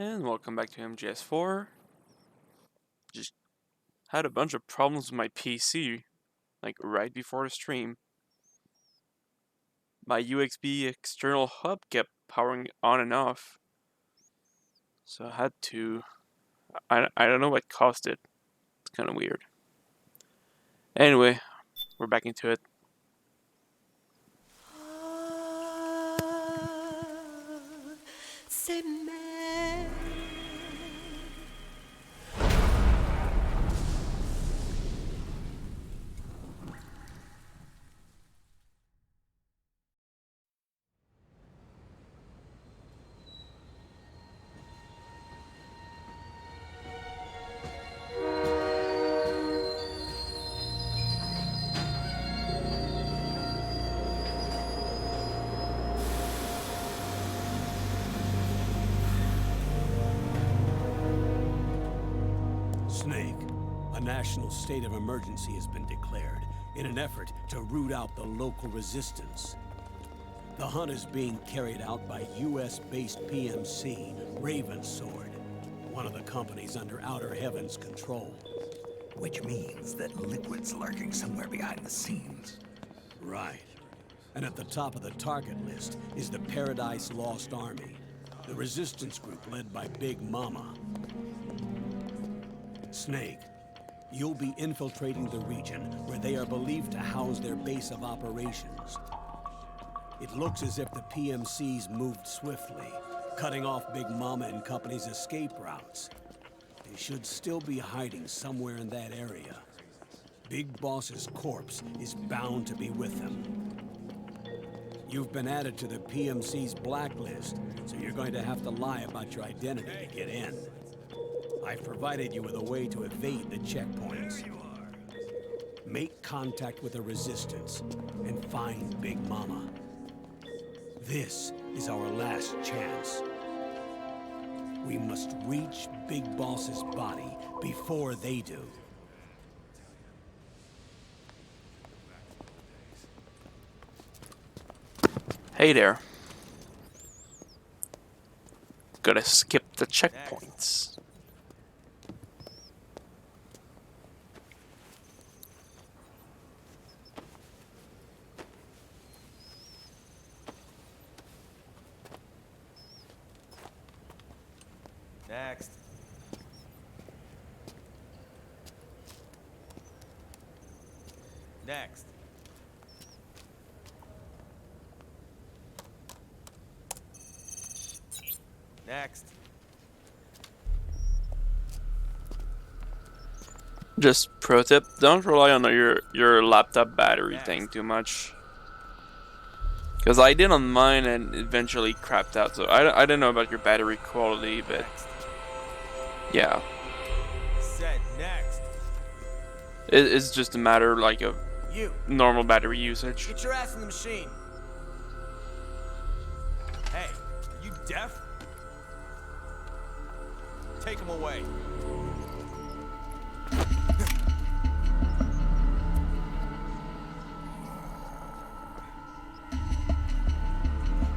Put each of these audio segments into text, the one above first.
And welcome back to MGS4. Just had a bunch of problems with my PC, like right before the stream. My USB external hub kept powering on and off. So I had to... I don't know what caused it. It's kind of weird. Anyway, we're back into it. C'est mer. Snake, a national state of emergency has been declared in an effort to root out the local resistance. The hunt is being carried out by US-based PMC, Ravensword, one of the companies under Outer Heaven's control. Which means that Liquid's lurking somewhere behind the scenes. Right. And at the top of the target list is the Paradise Lost Army, the resistance group led by Big Mama. Snake, you'll be infiltrating the region where they are believed to house their base of operations. It looks as if the PMCs moved swiftly, cutting off Big Mama and company's escape routes. They should still be hiding somewhere in that area. Big Boss's corpse is bound to be with them. You've been added to the PMC's blacklist, so you're going to have to lie about your identity to get in. I've provided you with a way to evade the checkpoints. Make contact with the Resistance and find Big Mama. This is our last chance. We must reach Big Boss's body before they do. Hey there. Gotta skip the checkpoints. Next. Next. Next. Just pro tip, don't rely on your laptop battery thing too much. Because I did on mine and eventually crapped out, so I don't know about your battery quality, but yeah. Said next. It's just a matter like of You. normal battery usage. Get your ass in the machine. Hey, are you deaf? Take him away.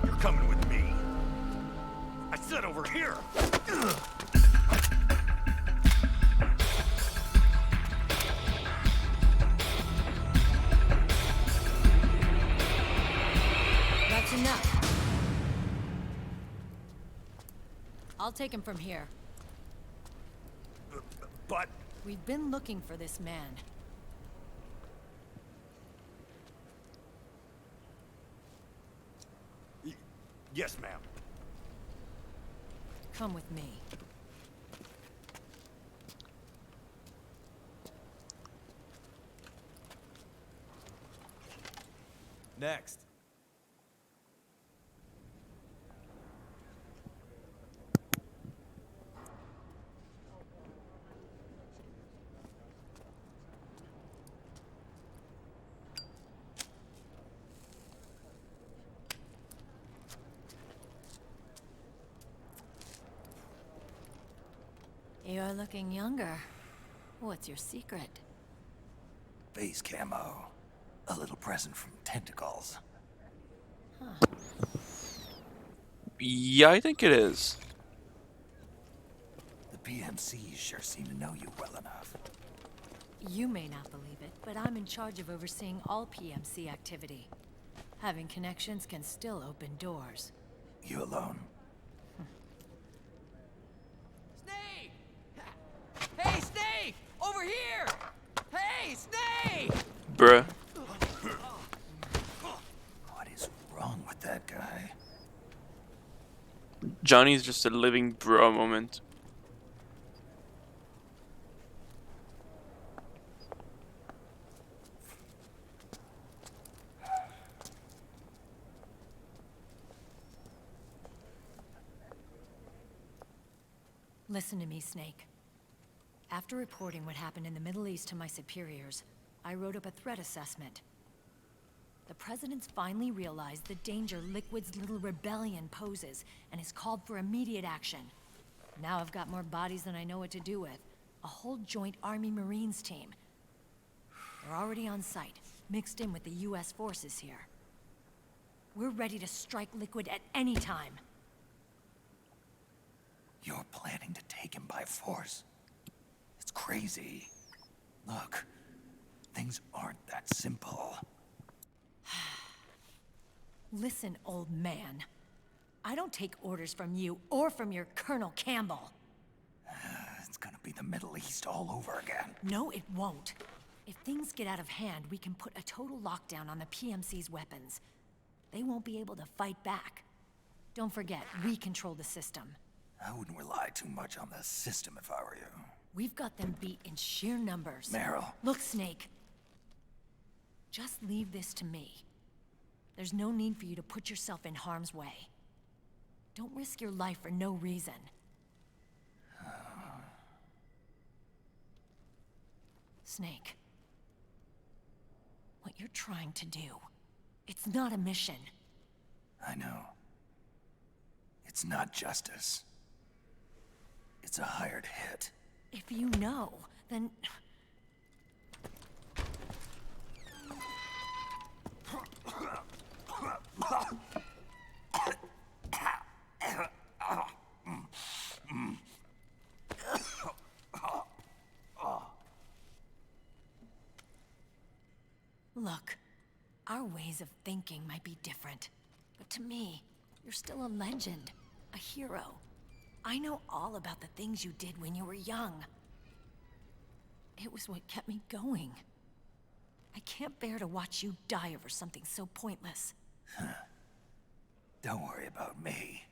You're coming with me. I said over here. That's enough. I'll take him from here. But We've been looking for this man. yes, ma'am. Come with me. Next. You're looking younger. What's your secret? Base camo. A little present from Tentacles. Yeah, I think it is. PMCs sure seem to know you well enough. You may not believe it, but I'm in charge of overseeing all PMC activity. Having connections can still open doors. You alone? Snake! Hey, Snake! Over here! Hey, Snake! Bruh. What is wrong with that guy? Johnny's just a living bro moment. Listen to me, Snake. After reporting what happened in the Middle East to my superiors, I wrote up a threat assessment. The President's finally realized the danger Liquid's little rebellion poses and has called for immediate action. Now I've got more bodies than I know what to do with. A whole joint Army-Marines team. They're already on site, mixed in with the US forces here. We're ready to strike Liquid at any time. You're planning to take him by force? It's crazy. Look, things aren't that simple. Listen, old man. I don't take orders from you or from your Colonel Campbell. It's gonna be the Middle East all over again. No, it won't. If things get out of hand, we can put a total lockdown on the PMC's weapons. They won't be able to fight back. Don't forget, we control the system. I wouldn't rely too much on the system if I were you. We've got them beat in sheer numbers. Meryl. Look, Snake. Just leave this to me. There's no need for you to put yourself in harm's way. Don't risk your life for no reason. Snake. What you're trying to do, it's not a mission. I know. It's not justice. It's a hired hit. If you know, then... Look, our ways of thinking might be different, but to me, you're still a legend, a hero. I know all about the things you did when you were young. It was what kept me going. I can't bear to watch you die over something so pointless. Don't worry about me.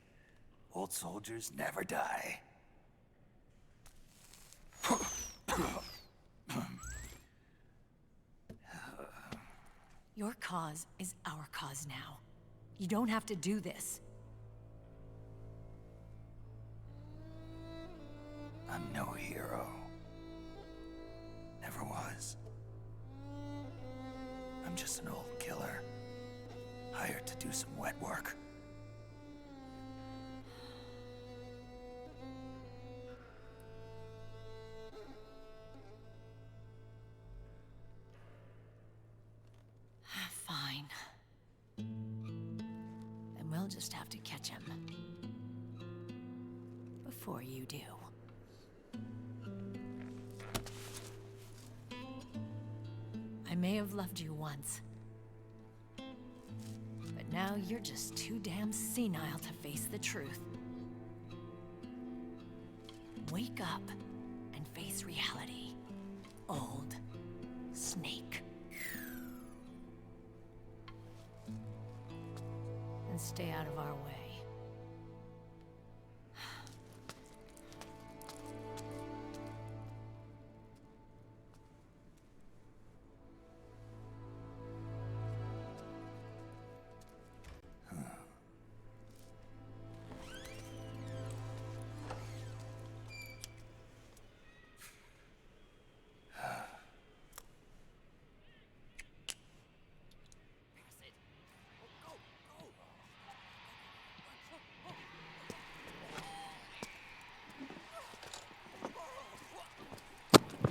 Old soldiers never die. Your cause is our cause now. You don't have to do this. I'm no hero. Never was. I'm just an old killer, hired to do some wet work. Fine. Then we'll just have to catch him. Before you do. I may have loved you once. But now you're just too damn senile to face the truth. Wake up and face reality. Old Snake. And stay out of our way.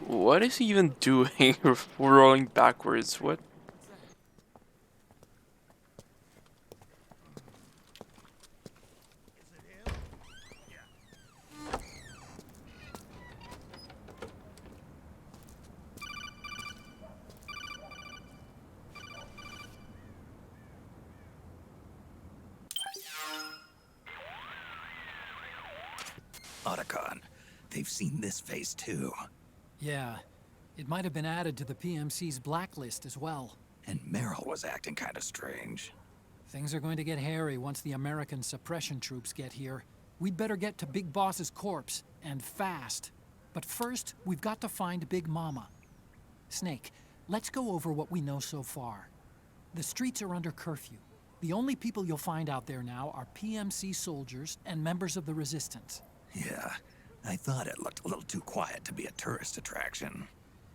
What is he even doing? Rolling backwards. What? Otacon. They've seen this face too. Yeah, it might have been added to the PMC's blacklist as well. And Meryl was acting kind of strange. Things are going to get hairy once the American suppression troops get here. We'd better get to Big Boss's corpse, and fast. But first, we've got to find Big Mama. Snake, let's go over what we know so far. The streets are under curfew. The only people you'll find out there now are PMC soldiers and members of the Resistance. Yeah, I thought it looked a little too quiet to be a tourist attraction.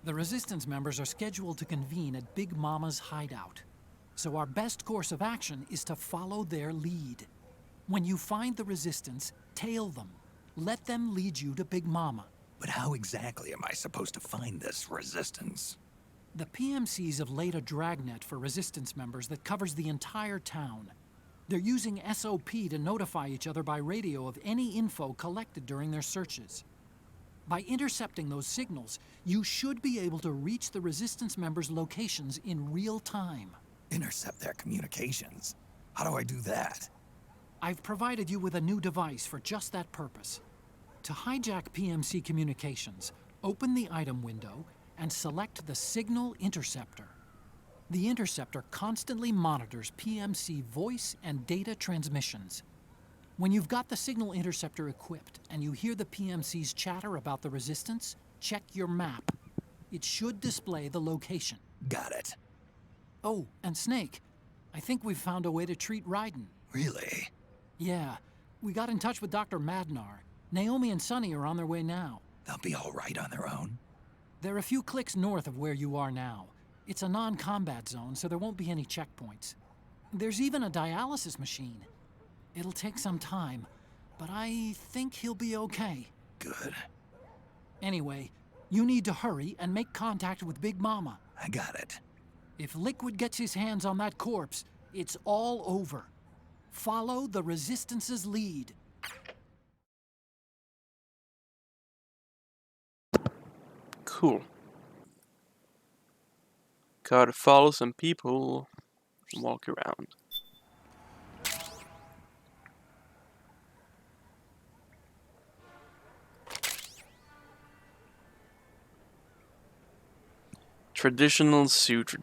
The Resistance members are scheduled to convene at Big Mama's hideout. So our best course of action is to follow their lead. When you find the Resistance, tail them. Let them lead you to Big Mama. But how exactly am I supposed to find this Resistance? The PMCs have laid a dragnet for Resistance members that covers the entire town. They're using SOP to notify each other by radio of any info collected during their searches. By intercepting those signals, you should be able to reach the Resistance members' locations in real time. Intercept their communications? How do I do that? I've provided you with a new device for just that purpose. To hijack PMC communications, open the item window and select the Signal Interceptor. The interceptor constantly monitors PMC voice and data transmissions. When you've got the Signal Interceptor equipped and you hear the PMC's chatter about the Resistance, check your map. It should display the location. Got it. Oh, and Snake, I think we've found a way to treat Raiden. Really? Yeah, we got in touch with Dr. Madnar. Naomi and Sonny are on their way now. They'll be all right on their own? They're a few clicks north of where you are now. It's a non-combat zone, so there won't be any checkpoints. There's even a dialysis machine. It'll take some time, but I think he'll be okay. Good. Anyway, you need to hurry and make contact with Big Mama. I got it. If Liquid gets his hands on that corpse, it's all over. Follow the Resistance's lead. Cool. Gotta follow some people. Walk around. Traditional suit.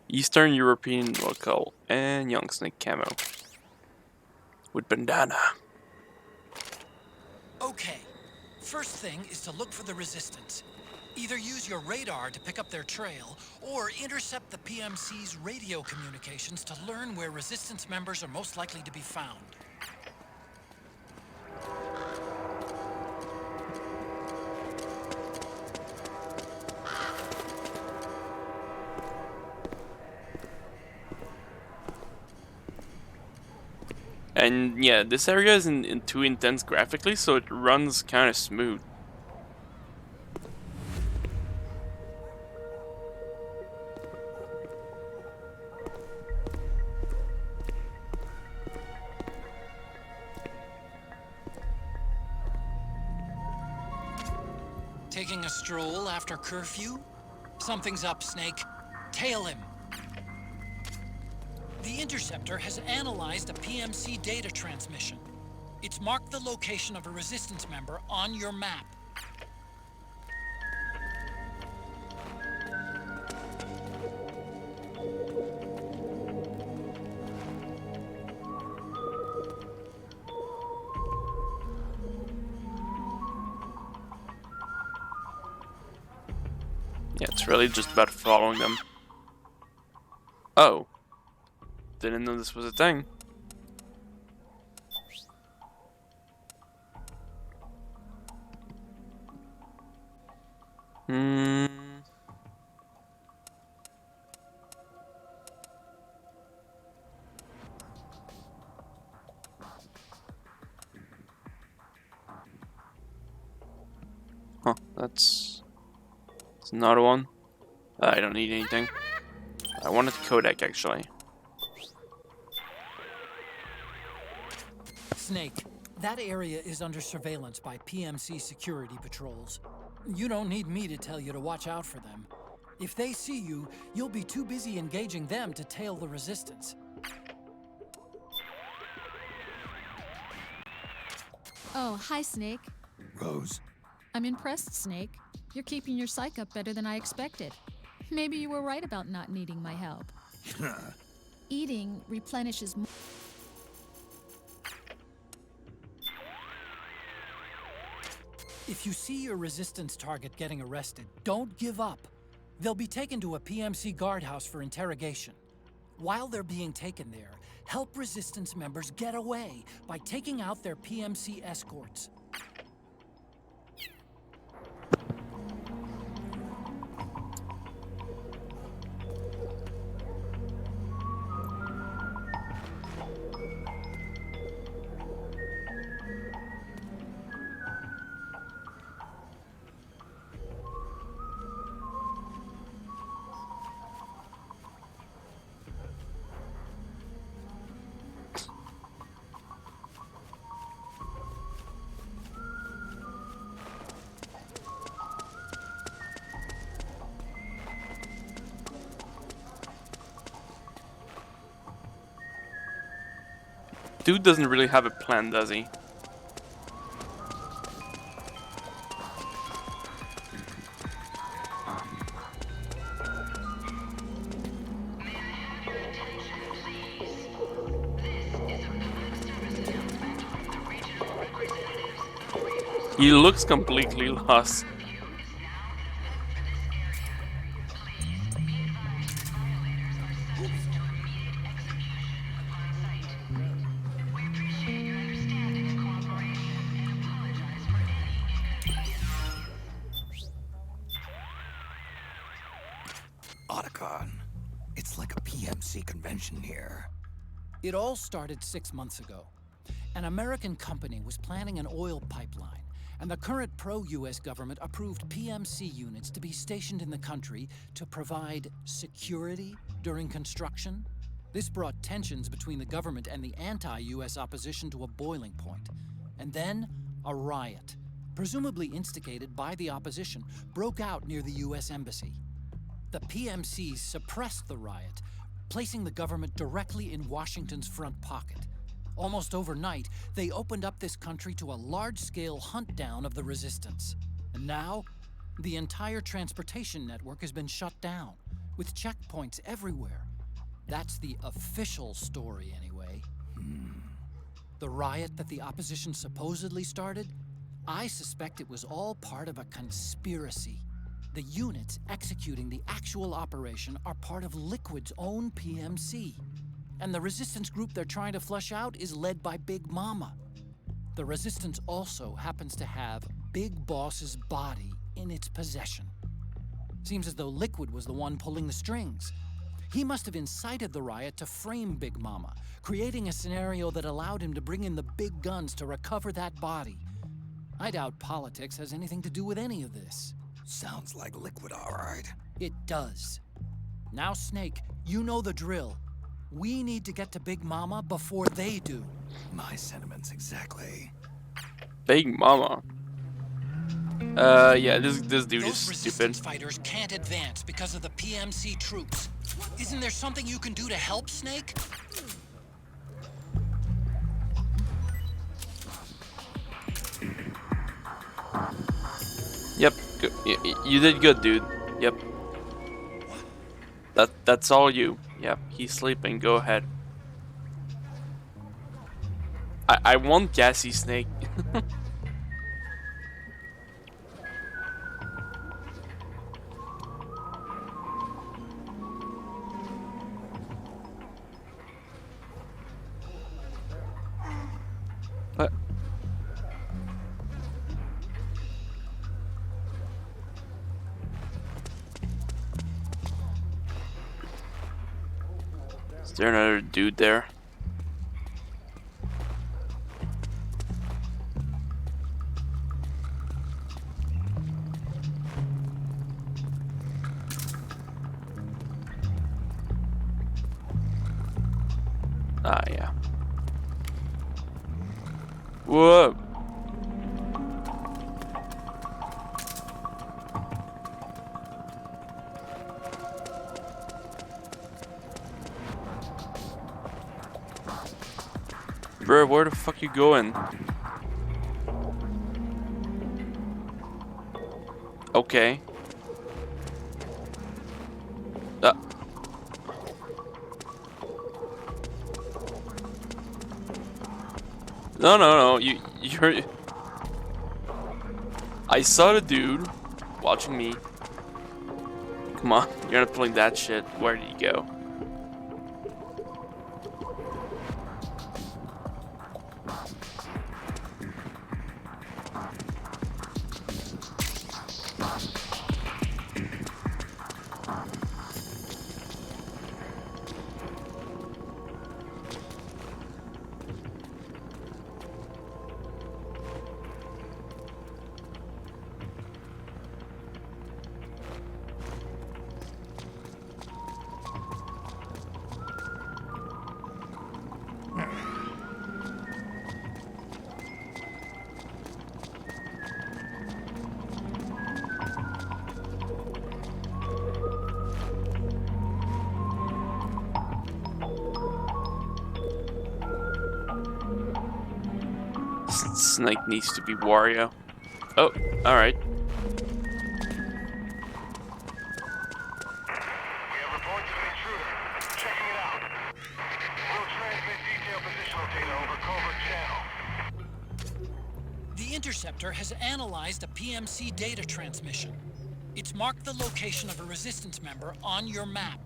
Eastern European local and young snake camo. With bandana. Okay. First thing is to look for the Resistance. Either use your radar to pick up their trail, or intercept the PMC's radio communications to learn where Resistance members are most likely to be found. And yeah, this area isn't too intense graphically, so it runs kind of smooth. Taking a stroll after curfew? Something's up, Snake. Tail him. The Interceptor has analyzed a PMC data transmission. It's marked the location of a Resistance member on your map. Yeah, it's really just about following them. Oh. Didn't know this was a thing. Huh, that's another one. I don't need anything. I wanted Kodak actually. Snake, that area is under surveillance by PMC security patrols. You don't need me to tell you to watch out for them. If they see you, you'll be too busy engaging them to tail the Resistance. Oh, hi, Snake. Rose, I'm impressed, Snake. You're keeping your psych up better than I expected. Maybe you were right about not needing my help. Eating replenishes. If you see your resistance target getting arrested, don't give up. They'll be taken to a PMC guardhouse for interrogation. While they're being taken there, help resistance members get away by taking out their PMC escorts. Dude doesn't really have a plan, does he? He looks completely lost. Otacon. It's like a PMC convention here. It all started 6 months ago. An American company was planning an oil pipeline, and the current pro-US government approved PMC units to be stationed in the country to provide security during construction. This brought tensions between the government and the anti-US opposition to a boiling point. And then, a riot, presumably instigated by the opposition, broke out near the US embassy. The PMCs suppressed the riot, placing the government directly in Washington's front pocket. Almost overnight, they opened up this country to a large-scale hunt down of the resistance. And now, the entire transportation network has been shut down, with checkpoints everywhere. That's the official story, anyway. The riot that the opposition supposedly started? I suspect it was all part of a conspiracy. The units executing the actual operation are part of Liquid's own PMC. And the resistance group they're trying to flush out is led by Big Mama. The resistance also happens to have Big Boss's body in its possession. Seems as though Liquid was the one pulling the strings. He must have incited the riot to frame Big Mama, creating a scenario that allowed him to bring in the big guns to recover that body. I doubt politics has anything to do with any of this. Sounds like Liquid, all right. It does. Now, Snake, you know the drill. We need to get to Big Mama before they do. My sentiments exactly. Big Mama. Yeah, this dude is Those resistance stupid. fighters can't advance because of the PMC troops. Isn't there something you can do to help, Snake? Yep, you did good, dude. Yep. That's all you. Yep, he's sleeping. Go ahead. I want Gassy Snake. What? Is there another dude there? Ah, yeah. Whoa. Bro, where the fuck you going? Okay. No, no, no. You're. I saw the dude watching me. Come on, you're not pulling that shit. Where did he go? Snake needs to be Wario. Oh, alright. We have reports of an intruder. Checking it out. We'll transmit detailed positional data over covert channel. The interceptor has analyzed a PMC data transmission. It's marked the location of a resistance member on your map.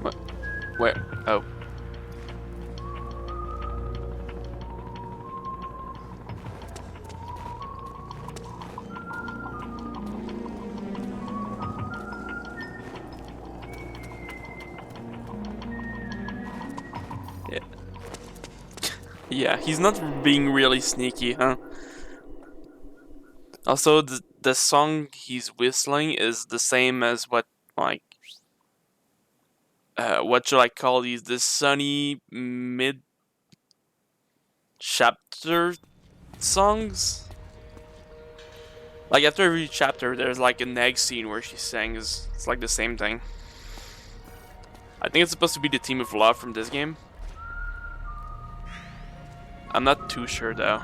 What? Where? Oh. Yeah. Yeah, he's not being really sneaky, huh? Also, the song he's whistling is the same as what, like, what should I call these? The sunny mid-chapter songs? Like, after every chapter, there's like an egg scene where she sings. It's like the same thing. I think it's supposed to be the Team of Love from this game. I'm not too sure, though.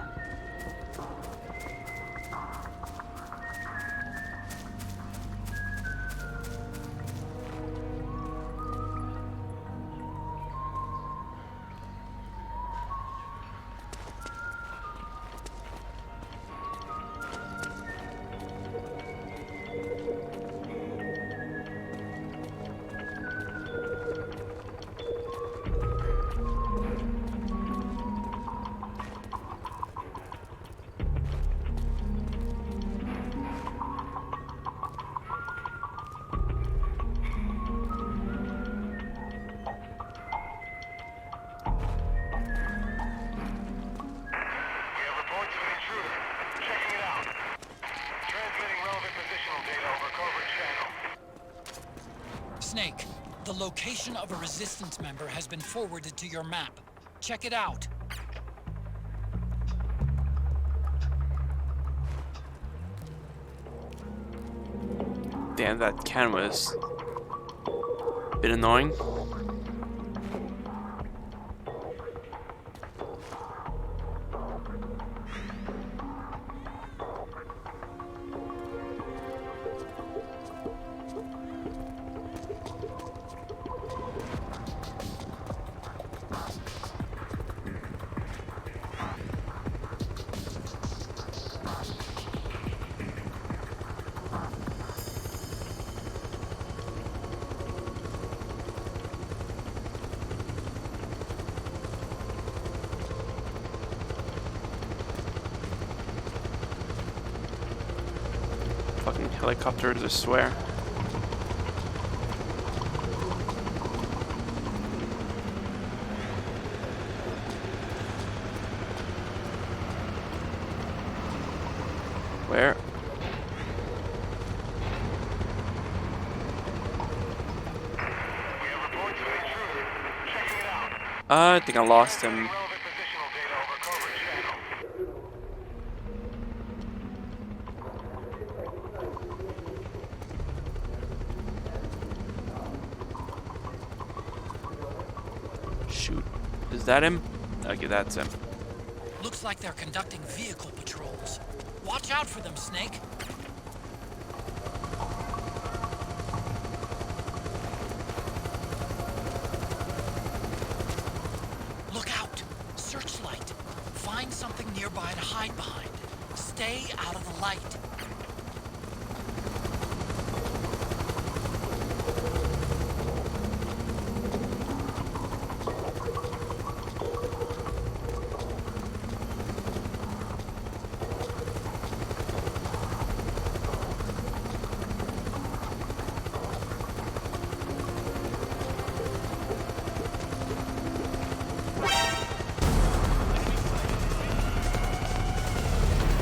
We have reports of an intruder. Checking it out. Transmitting relevant positional data over covert channel. Snake, the location of a resistance member has been forwarded to your map. Check it out. Damn, that can was a bit annoying. fucking helicopters, I swear. Where? We have reports of an intruder. Checking it out. I think I lost him. Relevant positional data over covert channel. Shoot. Is that him? Okay, that's him. Looks like they're conducting vehicle patrols. Watch out for them, Snake. Look out! Searchlight. Find something nearby to hide behind. Stay out of the light.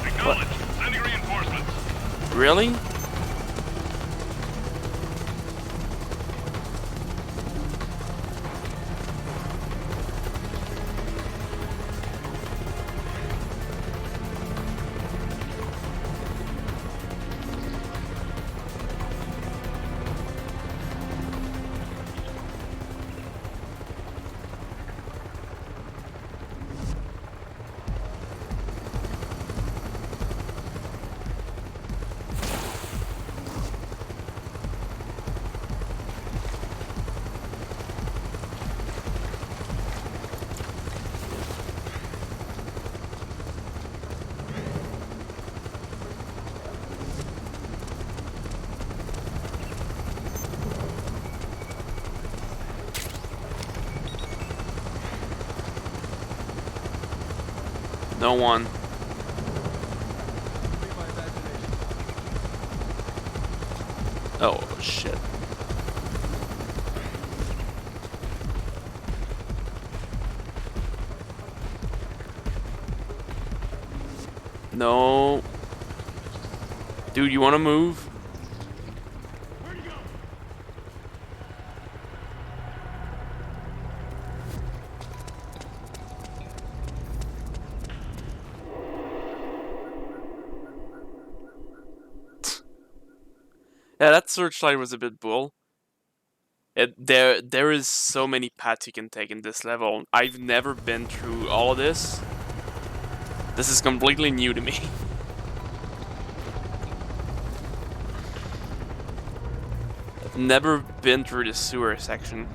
Acknowledged. Sending reinforcements. Really? No one. Oh shit. No. Dude, you wanna move? Yeah, that searchlight was a bit bull. There is so many paths you can take in this level. I've never been through all of this. This is completely new to me. I've never been through the sewer section.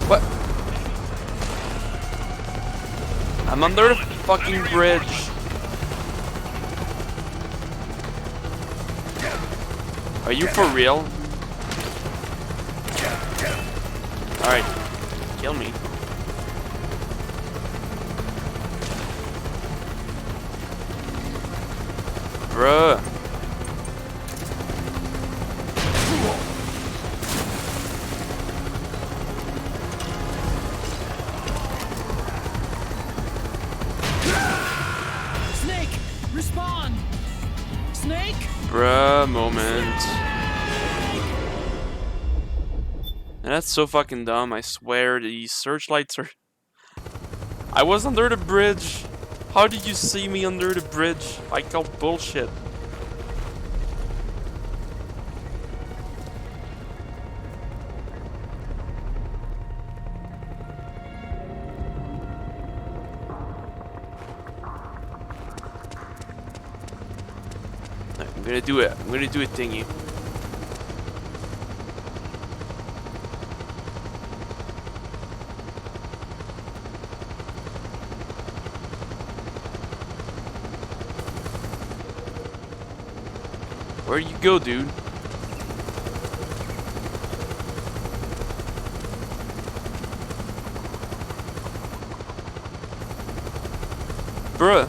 What? I'm under the fucking bridge. Are you for real? Alright. Kill me. Bruh. Snake, respond! Snake? Bruh, moment. And that's so fucking dumb, I swear. These searchlights are... I was under the bridge. How did you see me under the bridge? I call bullshit. I'm gonna do it. I'm gonna do a thingy. Where'd you go, dude? Bruh.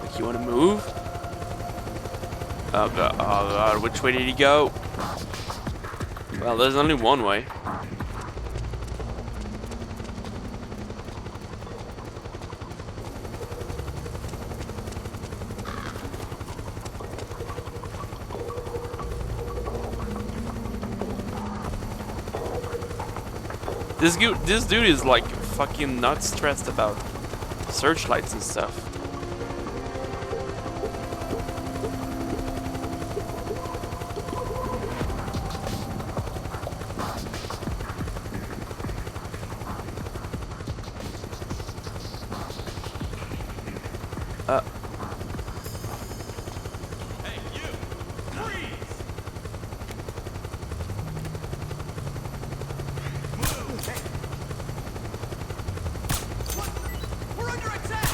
Like, you wanna move? Oh god, which way did he go? Well, there's only one way. This dude is like fucking not stressed about searchlights and stuff. Hey, you! Freeze! Move! Hey. What? We're under attack!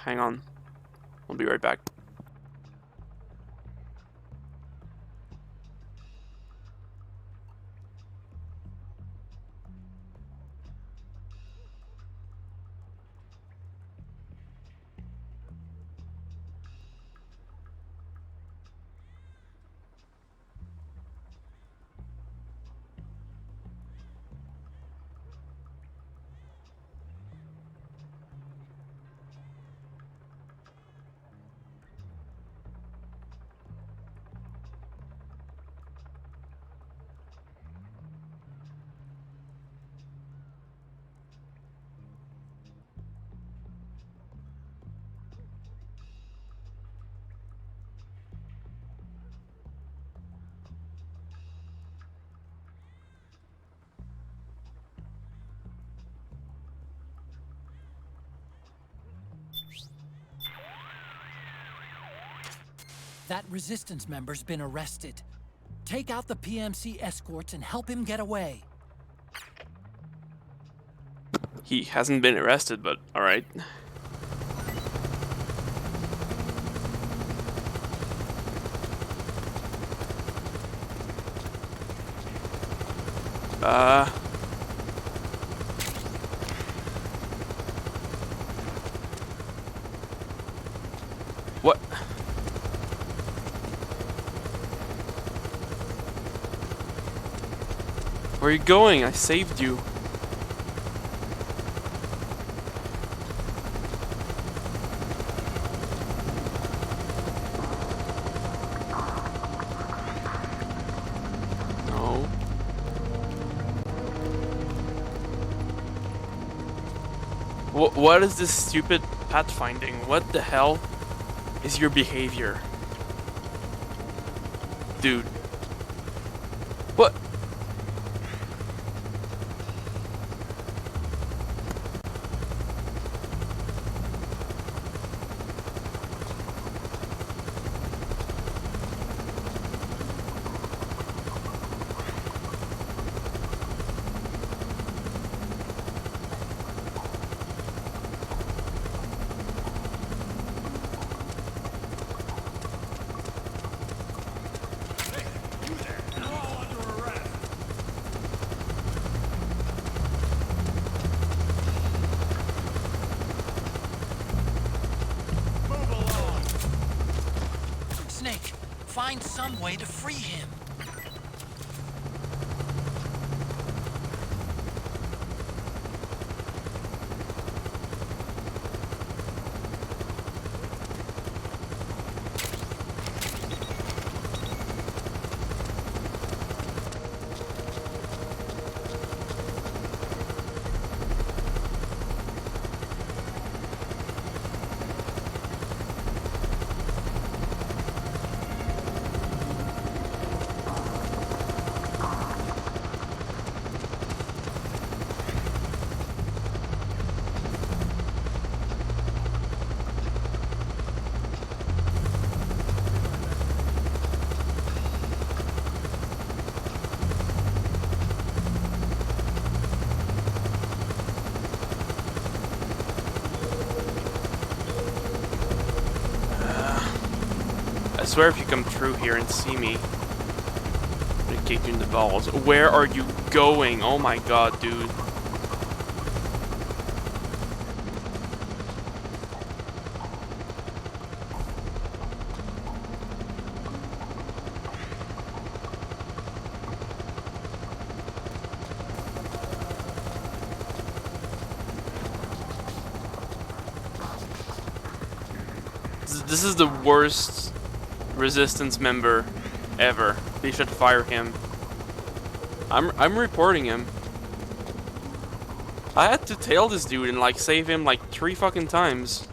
Hang on. I'll be right back. That resistance member's been arrested. Take out the PMC escorts and help him get away. He hasn't been arrested, but alright. What? Where are you going? I saved you. No. What is this stupid pathfinding? What the hell is your behavior? Dude. What? Snake, find some way to free him. swear if you come through here and see me, I'm gonna kick you in the balls. Where are you going? Oh my god, dude. This is the worst resistance member ever. They should fire him. I'm reporting him. I had to tail this dude and like save him like 3 fucking times.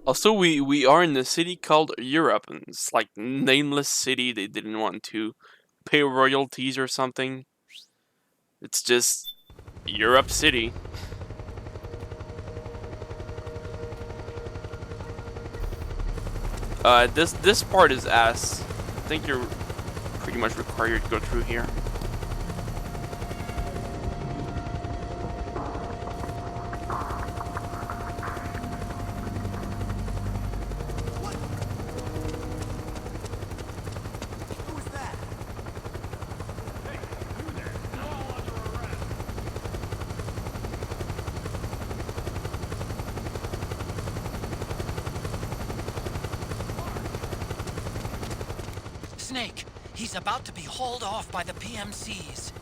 Also, we are in a city called Europe, and it's like nameless city. They didn't want to pay royalties or something. It's just Europe City. This part is ass. I think you're pretty much required to go through here. Snake, he's about to be hauled off by the PMCs.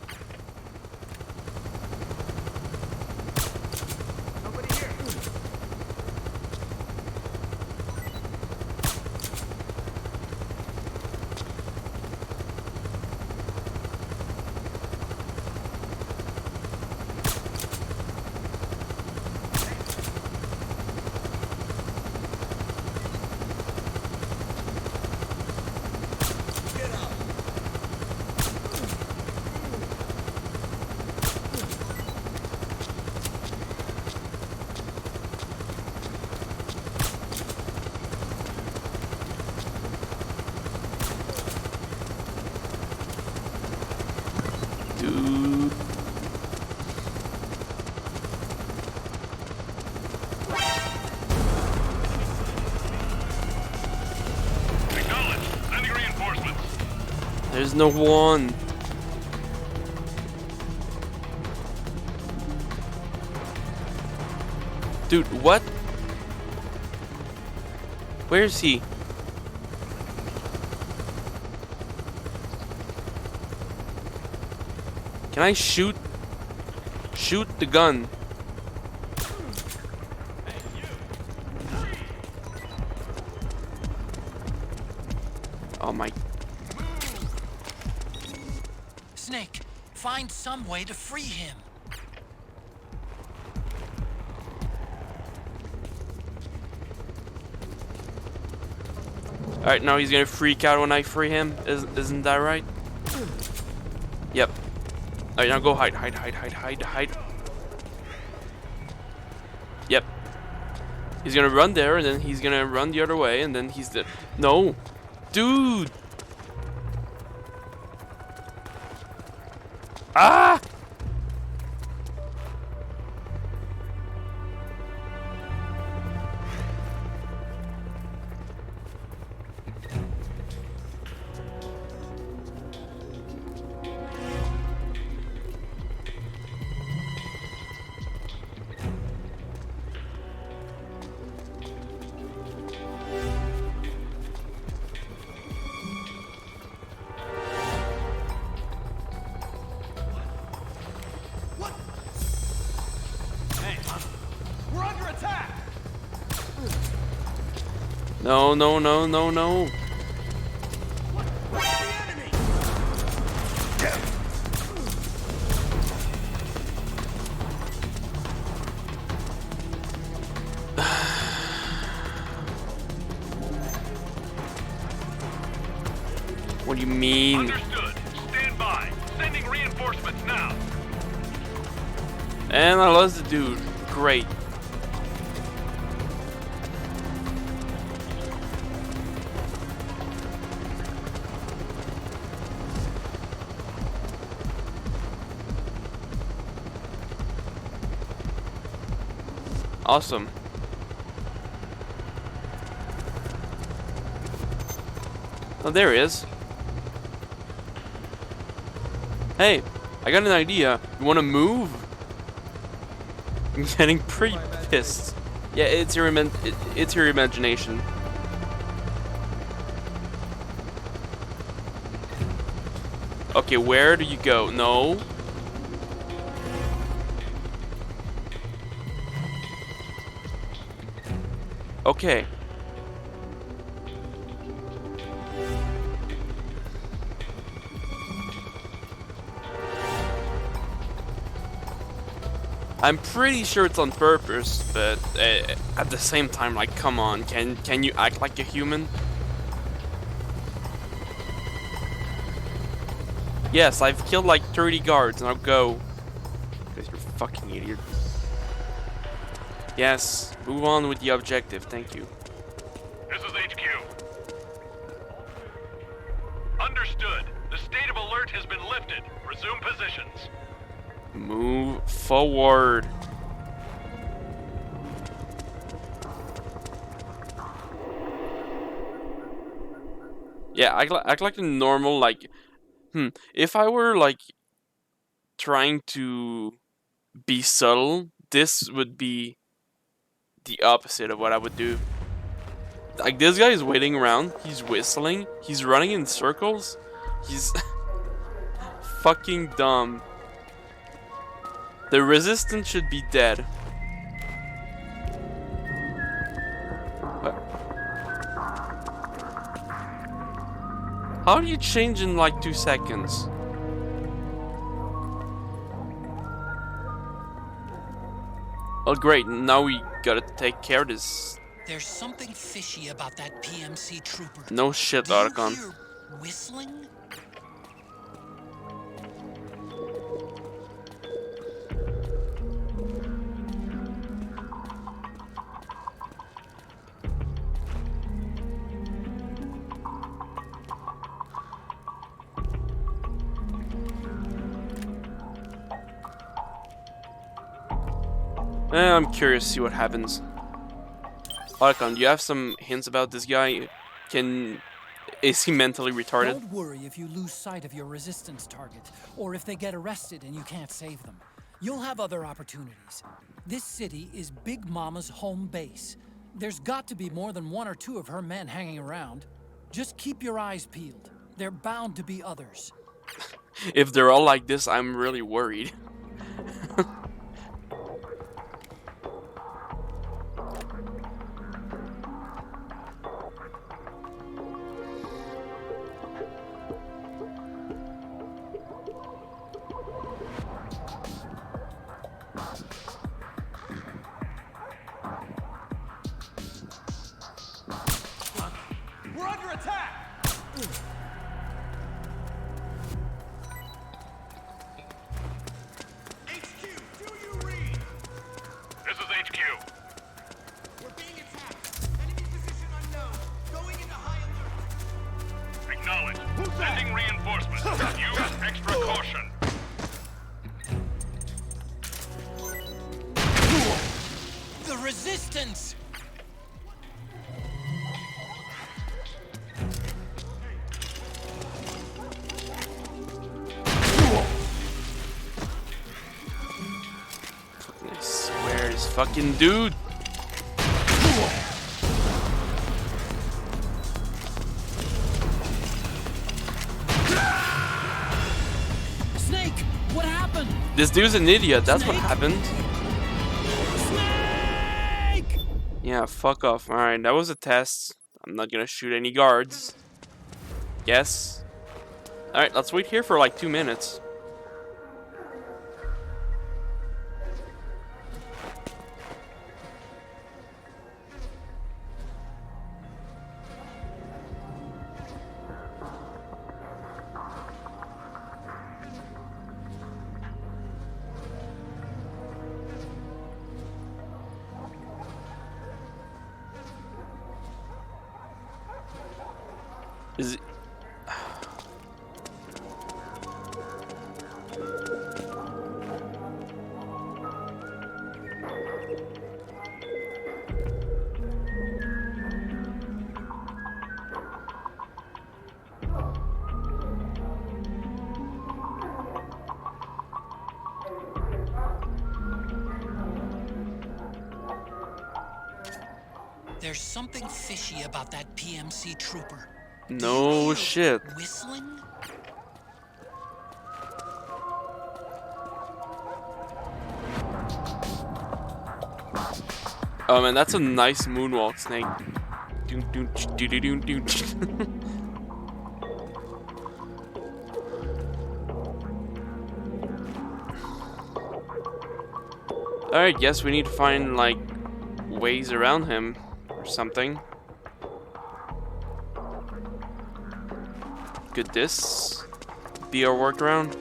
Dude. Acknowledged. Sending reinforcements. There's no one. Dude, what? Where's he? Can I shoot the gun? Oh my. Snake, find some way to free him. Alright, now he's gonna freak out when I free him. Isn't that right? Yep. Alright, now go hide. Yep. He's gonna run there, and then he's gonna run the other way, and then he's dead. No! Dude! Ah! We're under attack! No. Where's the enemy? What do you mean? Understood. Stand by. Sending reinforcements now. And I lost the dude. Great. Awesome. Oh, there he is. Hey, I got an idea. You want to move? I'm getting pretty pissed. Yeah, it's your imagination. Okay, where do you go? No. Okay. I'm pretty sure it's on purpose, but at the same time, like, come on, can you act like a human? Yes, I've killed like 30 guards, now go. Because you're a fucking idiot. Yes, move on with the objective, thank you. This is HQ. Understood. The state of alert has been lifted. Resume positions. Move forward. Yeah, act like a normal, like, if I were, like, trying to be subtle, this would be the opposite of what I would do. Like, this guy is waiting around, he's whistling, he's running in circles, he's fucking dumb. The resistance should be dead. What? How do you change in like 2 seconds? Oh great, now we gotta take care of this. There's something fishy about that PMC trooper. No shit, Do you Archon. hear whistling? I'm curious to see what happens. Archon, do you have some hints about this guy? Is he mentally retarded? Don't worry if you lose sight of your resistance target, or if they get arrested and you can't save them. You'll have other opportunities. This city is Big Mama's home base. There's got to be more than 1 or 2 of her men hanging around. Just keep your eyes peeled. They're bound to be others. If they're all like this, I'm really worried. We're under attack! HQ, do you read? This is HQ. We're being attacked. Enemy position unknown. Going into high alert. Acknowledged. Sending reinforcements. Use extra caution. The resistance! I swear, this fucking dude. Snake, what happened? This dude's an idiot, that's what Snake? happened. Snake! Yeah, fuck off. Alright, that was a test. I'm not gonna shoot any guards. Yes. Alright, let's wait here for like 2 minutes. Is it... There's something fishy about that PMC trooper. No shit. Whistling? Oh man, that's a nice moonwalk, Snake. Doon, doon, doon, doon, doon, doon. Alright, guess we need to find like ways around him or something. Could this be our workaround?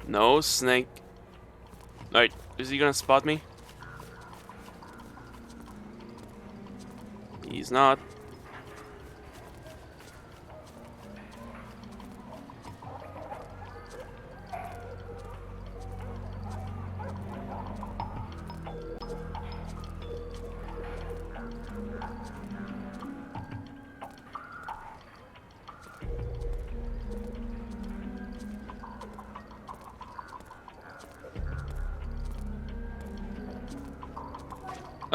No, Snake. Alright, is he gonna spot me? He's not.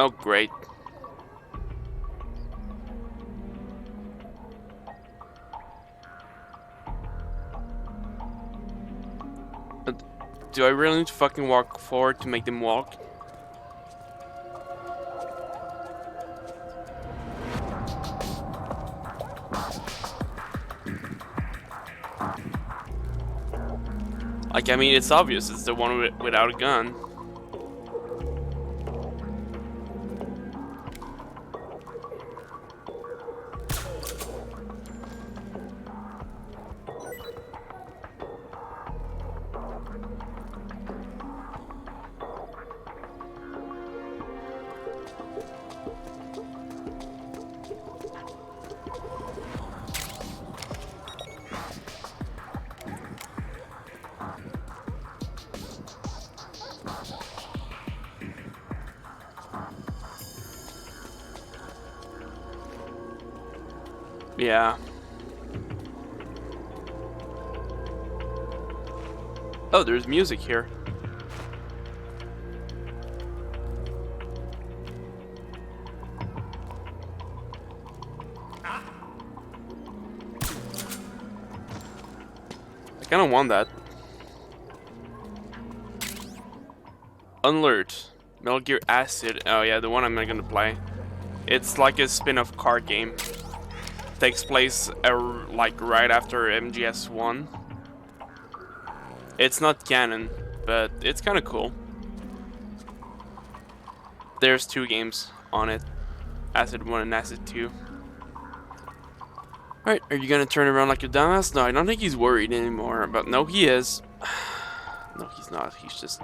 Oh, great. Do I really need to fucking walk forward to make them walk? Like, I mean, it's obvious it's the one without a gun. Yeah. Oh, there's music here. I kind of want that. Unalert. Metal Gear Acid. Oh yeah, the one I'm not gonna play. It's like a spin-off card game. Takes place like right after MGS4. It's not canon, but it's kind of cool. There's 2 games on it. Acid 1 and Acid 2. Alright, are you gonna turn around like a dumbass? No, I don't think he's worried anymore, but no, he is. No, he's not. He's just...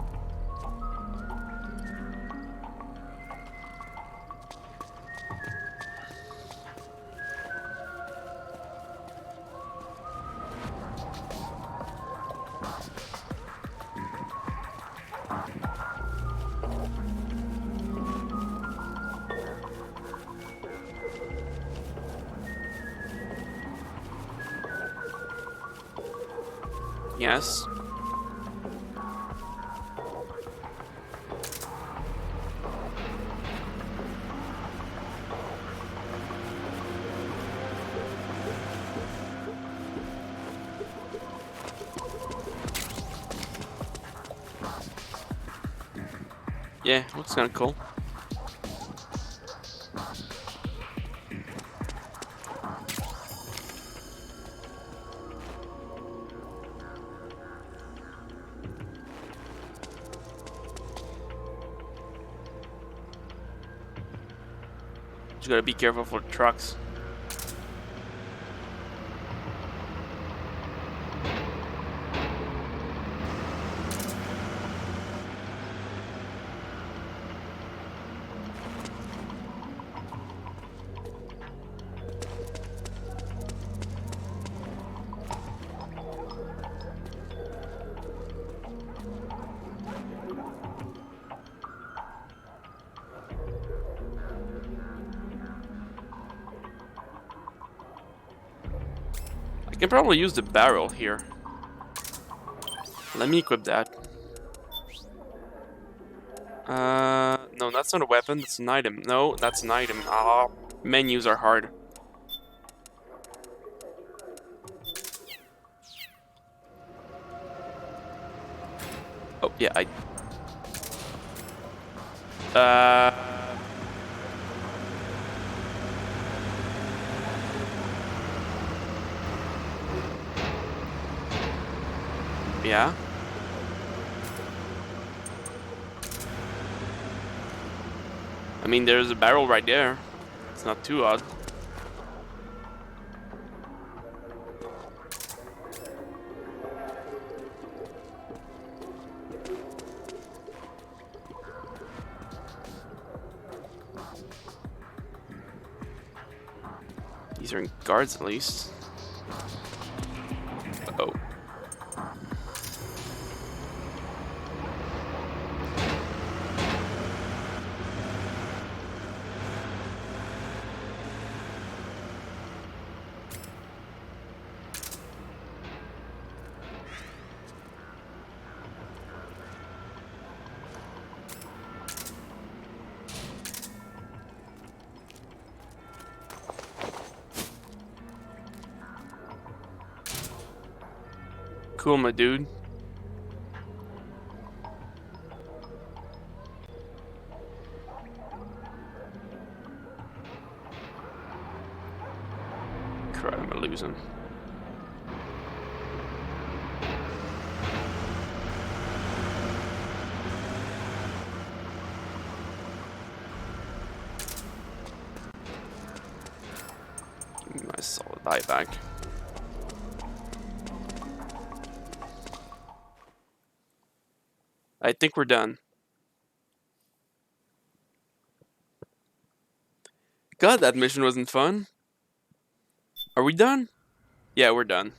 Yes. Yeah, looks kind of cool. Just gotta be careful for trucks. I can probably use the barrel here. Let me equip that. No, that's not a weapon, that's an item. No, that's an item. Ah, menus are hard. Oh, yeah, yeah. I mean, there's a barrel right there. It's not too odd. These are guards, at least. Oh. Cool, my dude. Crap, I'm gonna lose him. Give me my solid buyback. I think we're done. God, that mission wasn't fun. Are we done? Yeah, we're done.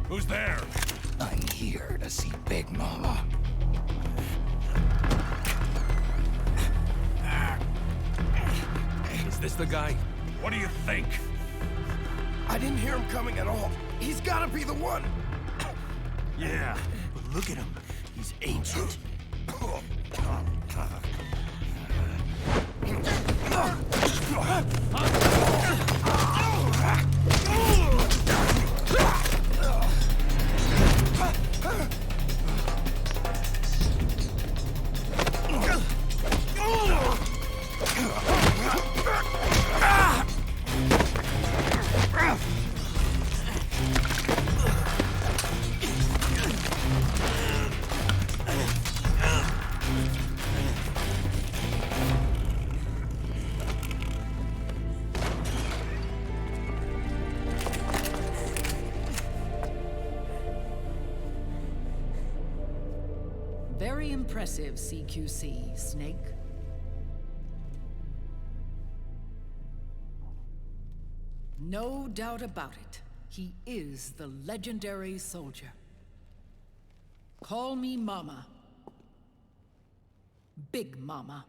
Who's there? I'm here to see Big Mama. Is this the guy? What do you think? I didn't hear him coming at all. He's gotta be the one. Yeah, but look at him. He's ancient. Very impressive, CQC, Snake. No doubt about it. He is the legendary soldier. Call me Mama. Big Mama.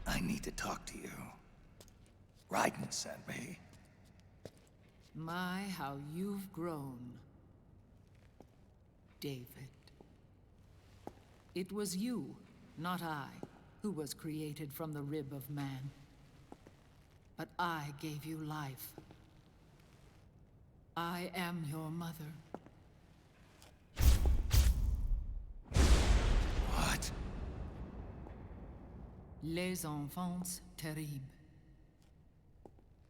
I need to talk to you. Raiden sent me. My, how you've grown, David. It was you, not I, who was created from the rib of man. But I gave you life. I am your mother. What? Les enfants terribles.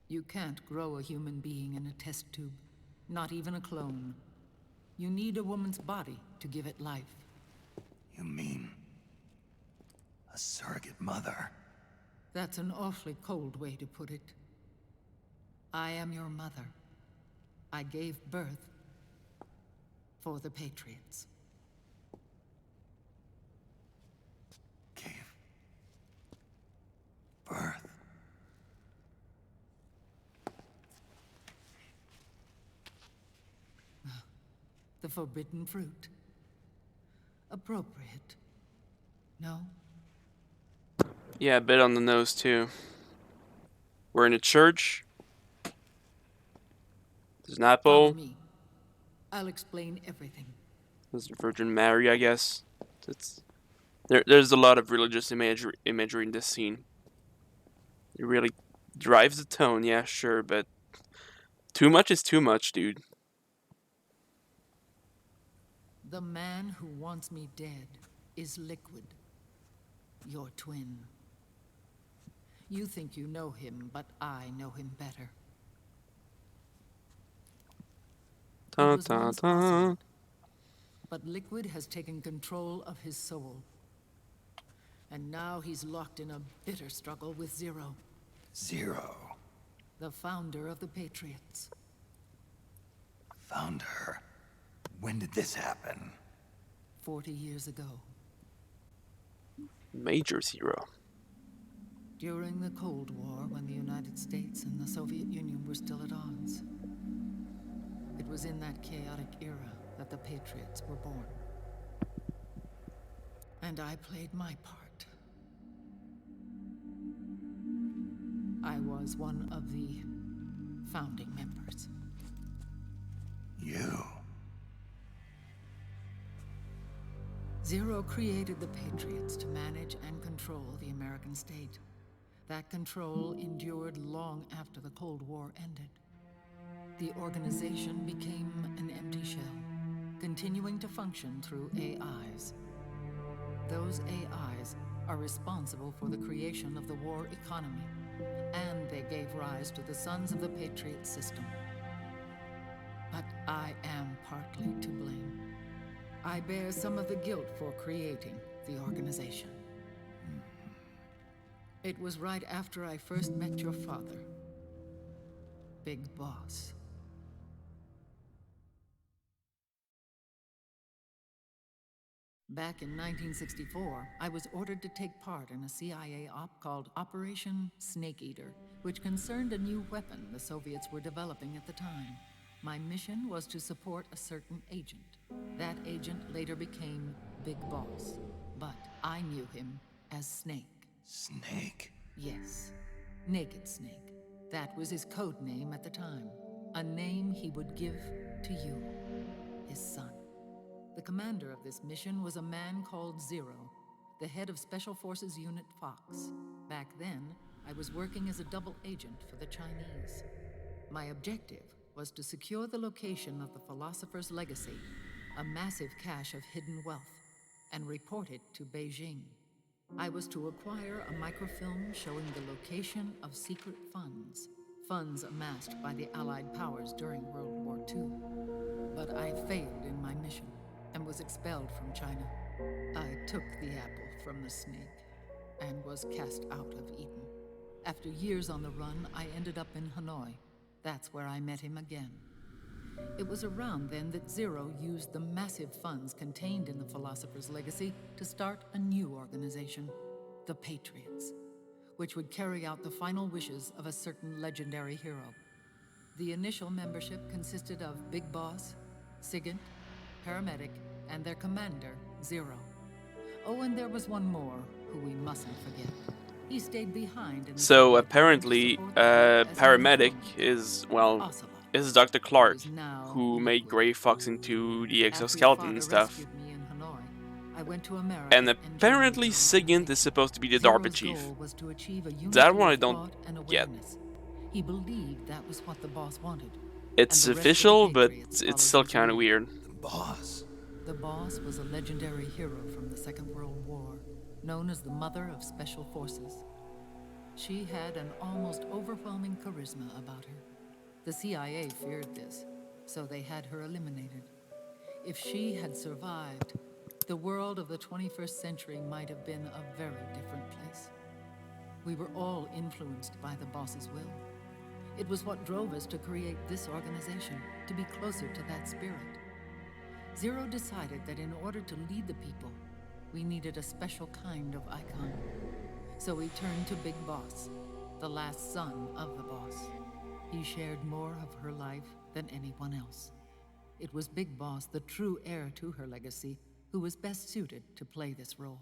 You can't grow a human being in a test tube, not even a clone. You need a woman's body to give it life. You mean a surrogate mother? That's an awfully cold way to put it. I am your mother. I gave birth for the Patriots. Gave birth? The forbidden fruit. Appropriate. No? Yeah, a bit on the nose too. We're in a church. There's an Follow apple. me. I'll explain everything. There's the Virgin Mary, I guess. There's a lot of religious imagery in this scene. It really drives the tone, yeah, sure, but too much is too much, dude. The man who wants me dead is Liquid, your twin. You think you know him, but I know him better. He Dun, was dun, once dun. Oswald, but Liquid has taken control of his soul. And now he's locked in a bitter struggle with Zero, Zero. the founder of the Patriots. Founder. When did this happen? 40 years ago, Major Zero. during the Cold War, when the United States and the Soviet Union were still at odds. It was in that chaotic era that the Patriots were born. And I played my part. I was one of the founding members. You. Zero created the Patriots to manage and control the American state. That control endured long after the Cold War ended. The organization became an empty shell, continuing to function through AIs. Those AIs are responsible for the creation of the war economy, and they gave rise to the Sons of the Patriot system. But I am partly to blame. I bear some of the guilt for creating the organization. It was right after I first met your father, Big Boss. Back in 1964, I was ordered to take part in a CIA op called Operation Snake Eater, which concerned a new weapon the Soviets were developing at the time. My mission was to support a certain agent. That agent later became Big Boss, but I knew him as Snake. Snake? Yes, Naked Snake. That was his code name at the time. A name he would give to you, his son. The commander of this mission was a man called Zero, the head of Special Forces Unit Fox. Back then, I was working as a double agent for the Chinese. My objective was to secure the location of the Philosopher's Legacy, a massive cache of hidden wealth, and report it to Beijing. I was to acquire a microfilm showing the location of secret funds, funds amassed by the Allied powers during World War II. But I failed in my mission and was expelled from China. I took the apple from the snake and was cast out of Eden. After years on the run, I ended up in Hanoi. That's where I met him again. It was around then that Zero used the massive funds contained in the Philosopher's Legacy to start a new organization, the Patriots, which would carry out the final wishes of a certain legendary hero. The initial membership consisted of Big Boss, Sigint, Paramedic, and their commander, Zero. Oh, and there was one more who we mustn't forget. He stayed behind in the So Soviet apparently, Union to support the war as Paramedic an is, well, Ocelot. is Dr. Clark, Who is now who made Liquid. Grey Fox into the After your exoskeleton father and stuff. rescued me in Hanoi, I went to America And apparently joined the Sigint organization. is supposed to be the Zero's DARPA chief. goal was to achieve a That unity one I of don't thought and get. awareness. He believed that was what the boss wanted. It's and the rest of the official, but Patriots it's followed still his kind of lead. weird. The boss. The boss was a legendary hero from the Second World War. known as the Mother of Special Forces. She had an almost overwhelming charisma about her. The CIA feared this, so they had her eliminated. If she had survived, the world of the 21st century might have been a very different place. We were all influenced by the boss's will. It was what drove us to create this organization, to be closer to that spirit. Zero decided that in order to lead the people, we needed a special kind of icon. So we turned to Big Boss, the last son of the boss. He shared more of her life than anyone else. It was Big Boss, the true heir to her legacy, who was best suited to play this role.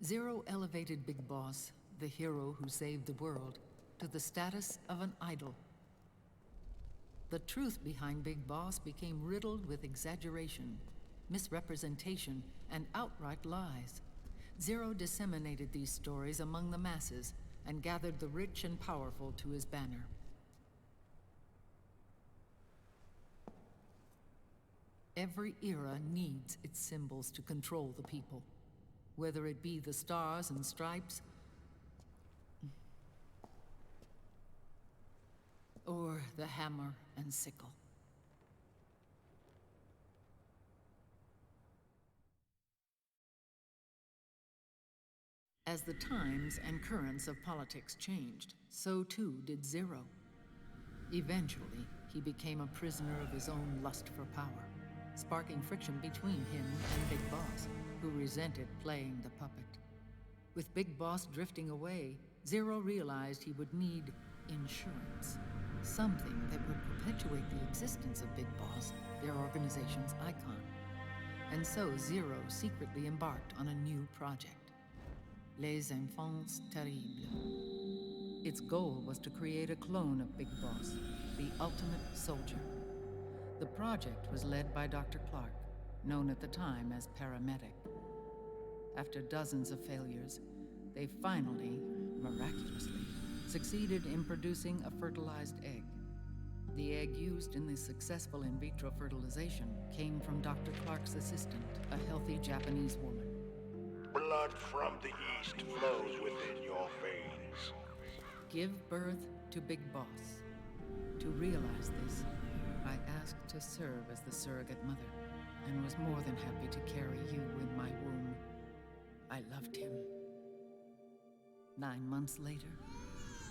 Zero elevated Big Boss, the hero who saved the world, to the status of an idol. The truth behind Big Boss became riddled with exaggeration, misrepresentation, and outright lies. Zero disseminated these stories among the masses and gathered the rich and powerful to his banner. Every era needs its symbols to control the people, whether it be the stars and stripes or the hammer and sickle. As the times and currents of politics changed, so too did Zero. Eventually, he became a prisoner of his own lust for power, sparking friction between him and Big Boss, who resented playing the puppet. With Big Boss drifting away, Zero realized he would need insurance. Something that would perpetuate the existence of Big Boss, their organization's icon. And so Zero secretly embarked on a new project. Les Enfants Terribles. Its goal was to create a clone of Big Boss, the ultimate soldier. The project was led by Dr. Clark, known at the time as Paramedic. After dozens of failures, they finally, miraculously, succeeded in producing a fertilized egg. The egg used in the successful in vitro fertilization came from Dr. Clark's assistant, a healthy Japanese woman. Blood from the east flows within your veins. Give birth to Big Boss. To realize this, I asked to serve as the surrogate mother, and was more than happy to carry you in my womb. I loved him. 9 months later,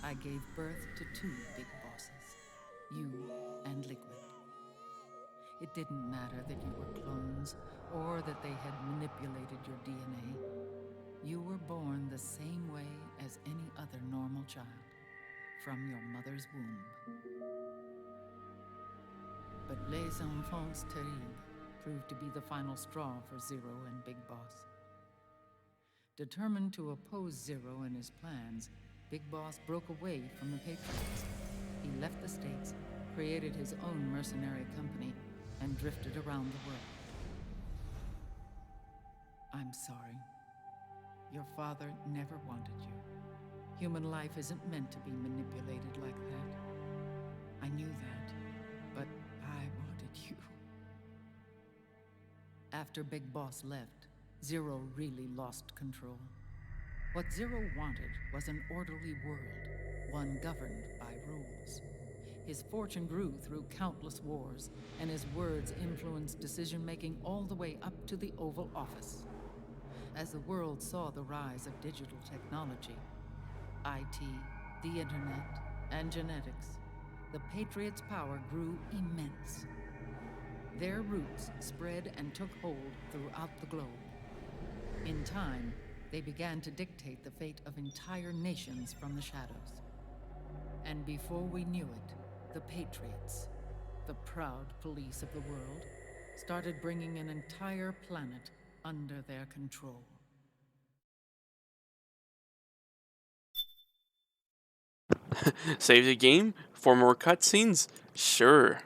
I gave birth to 2 Big Bosses, you and Liquid. It didn't matter that you were clones, or that they had manipulated your DNA. You were born the same way as any other normal child, from your mother's womb. But Les Enfants Terribles proved to be the final straw for Zero and Big Boss. Determined to oppose Zero and his plans, Big Boss broke away from the Patriots. He left the States, created his own mercenary company, and drifted around the world. I'm sorry. Your father never wanted you. Human life isn't meant to be manipulated like that. I knew that, but I wanted you. After Big Boss left, Zero really lost control. What Zero wanted was an orderly world, one governed by rules. His fortune grew through countless wars, and his words influenced decision-making all the way up to the Oval Office. As the world saw the rise of digital technology, IT, the internet, and genetics, the Patriots' power grew immense. Their roots spread and took hold throughout the globe. In time, they began to dictate the fate of entire nations from the shadows. And before we knew it, the Patriots, the proud police of the world, started bringing an entire planet under their control. Save the game for more cutscenes? Sure.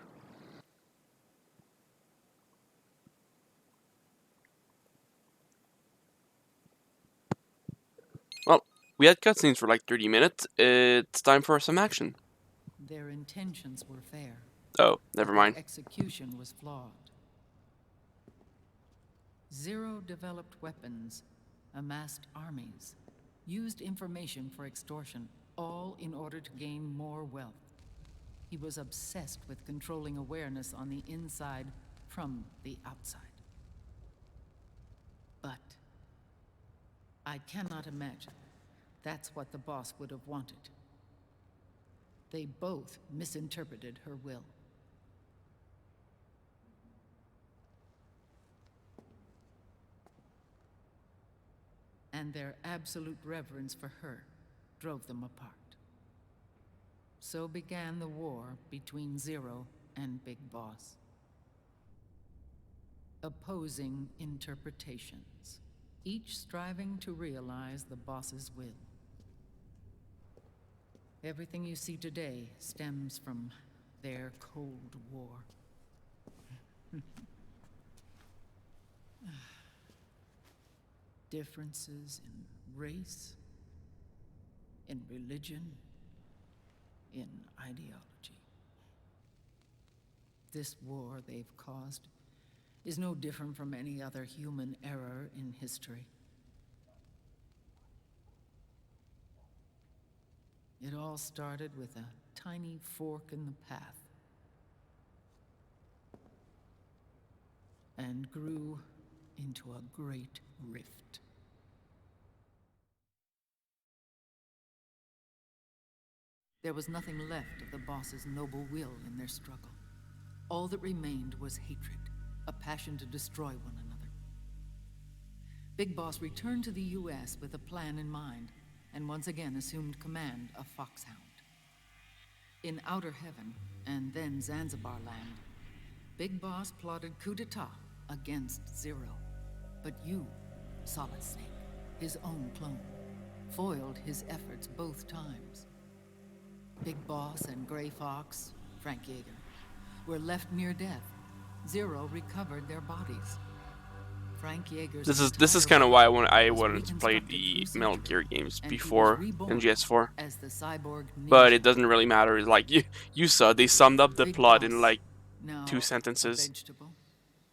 Well, we had cutscenes for like 30 minutes. It's time for some action. Their intentions were fair. Oh, never but their mind. execution was flawed. Zero developed weapons, amassed armies, used information for extortion, all in order to gain more wealth. He was obsessed with controlling awareness on the inside from the outside. But I cannot imagine that's what the boss would have wanted. They both misinterpreted her will. And their absolute reverence for her drove them apart. So began the war between Zero and Big Boss. Opposing interpretations, each striving to realize the boss's will. Everything you see today stems from their Cold War. Differences in race, in religion, in ideology. This war they've caused is no different from any other human error in history. It all started with a tiny fork in the path and grew into a great rift. There was nothing left of the boss's noble will in their struggle. All that remained was hatred, a passion to destroy one another. Big Boss returned to the US with a plan in mind, and once again assumed command of Foxhound. In Outer Heaven, and then Zanzibar Land, Big Boss plotted coup d'etat against Zero. But you, Solid Snake, his own clone, foiled his efforts both times. Big Boss and Gray Fox, Frank Yeager, were left near death. Zero recovered their bodies. Frank Yeager's This is kind of why I wanted to play the Metal Gear games before MGS4. As the cyborg But it doesn't really matter. It's like you saw they summed up the Big plot Boss, in like now 2 a sentences. vegetable,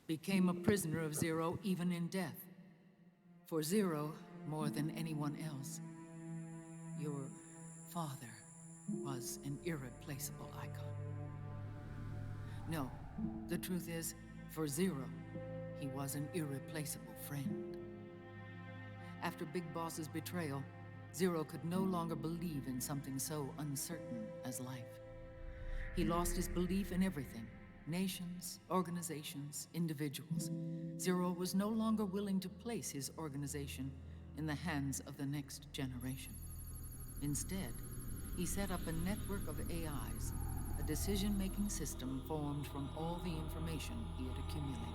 became a prisoner of Zero even in death. For Zero, more than anyone else, your father was an irreplaceable icon. No, the truth is, for Zero, he was an irreplaceable friend. After Big Boss's betrayal, Zero could no longer believe in something so uncertain as life. He lost his belief in everything. Nations, organizations, individuals. Zero was no longer willing to place his organization in the hands of the next generation. Instead, he set up a network of AIs, a decision-making system formed from all the information he had accumulated.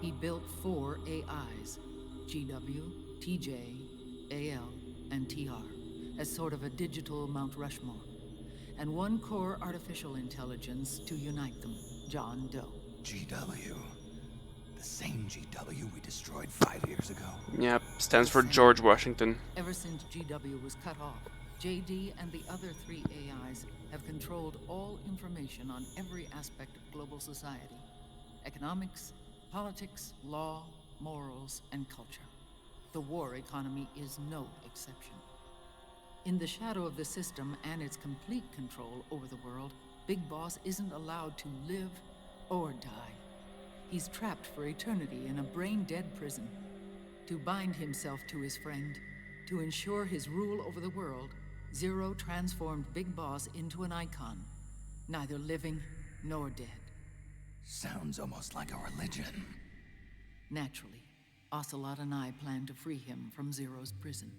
He built 4 AIs, GW, TJ, AL, and TR, as sort of a digital Mount Rushmore, and 1 core artificial intelligence to unite them, John Doe. GW. The same GW we destroyed 5 years ago. Yep, stands for George Washington. Ever since GW was cut off, JD and the other 3 AIs have controlled all information on every aspect of global society. Economics, politics, law, morals, and culture. The war economy is no exception. In the shadow of the system and its complete control over the world, Big Boss isn't allowed to live or die. He's trapped for eternity in a brain-dead prison. To bind himself to his friend, to ensure his rule over the world, Zero transformed Big Boss into an icon, neither living nor dead. Sounds almost like a religion. Naturally, Ocelot and I plan to free him from Zero's prison.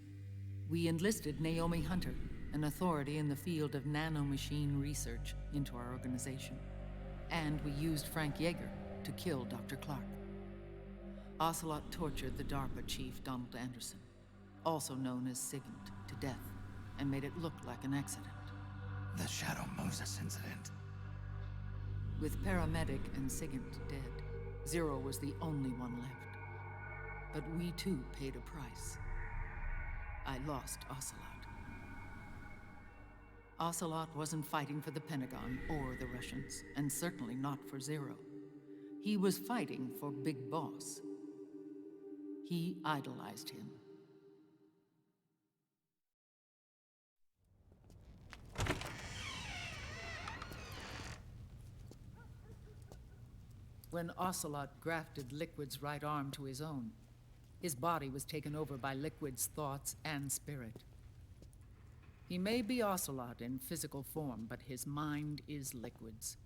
We enlisted Naomi Hunter, an authority in the field of nanomachine research, into our organization. And we used Frank Yeager to kill Dr. Clark. Ocelot tortured the DARPA chief, Donald Anderson, also known as Sigint, to death, and made it look like an accident. The Shadow Moses incident. With paramedic and Sigint dead, Zero was the only one left. But we too paid a price. I lost Ocelot. Ocelot wasn't fighting for the Pentagon or the Russians, and certainly not for Zero. He was fighting for Big Boss. He idolized him. When Ocelot grafted Liquid's right arm to his own, his body was taken over by Liquid's thoughts and spirit. He may be Ocelot in physical form, but his mind is Liquid's.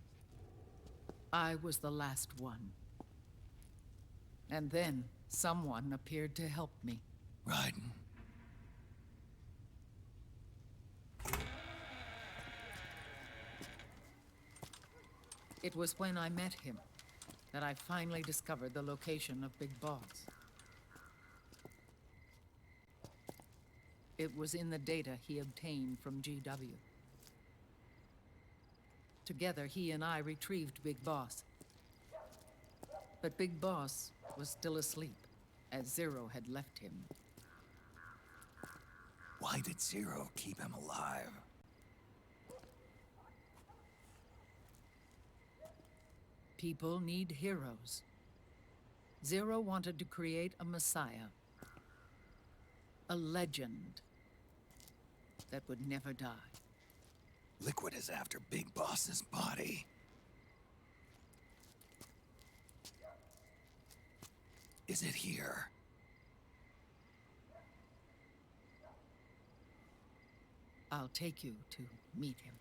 I was the last one. And then someone appeared to help me. Raiden. It was when I met him that I finally discovered the location of Big Boss. It was in the data he obtained from GW. Together, he and I retrieved Big Boss. But Big Boss was still asleep, as Zero had left him. Why did Zero keep him alive? People need heroes. Zero wanted to create a messiah. A legend that would never die. Liquid is after Big Boss's body. Is it here? I'll take you to meet him.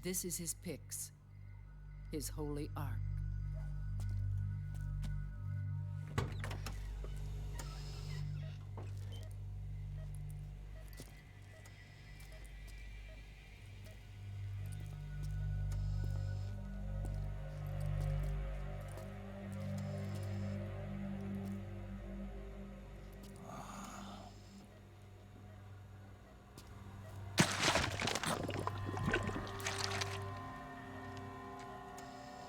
This is his pyx, his holy ark.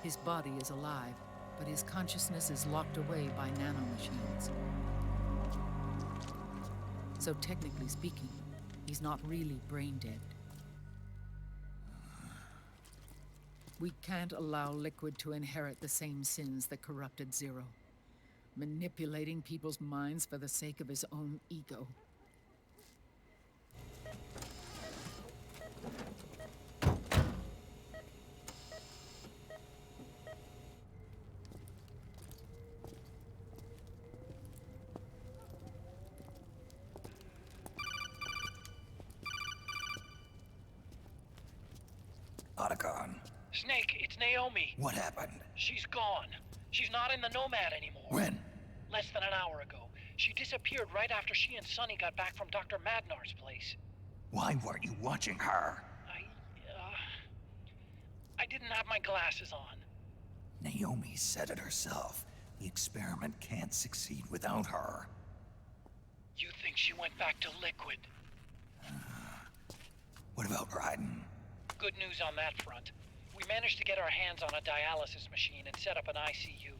His body is alive, but his consciousness is locked away by nanomachines. So technically speaking, he's not really brain dead. We can't allow Liquid to inherit the same sins that corrupted Zero, manipulating people's minds for the sake of his own ego. Otacon. Snake, it's Naomi. What happened? She's gone. She's not in the Nomad anymore. When? Less than an hour ago. She disappeared right after she and Sonny got back from Dr. Madnar's place. Why weren't you watching her? I didn't have my glasses on. Naomi said it herself. The experiment can't succeed without her. You think she went back to Liquid? What about Raiden? Good news on that front. We managed to get our hands on a dialysis machine and set up an ICU.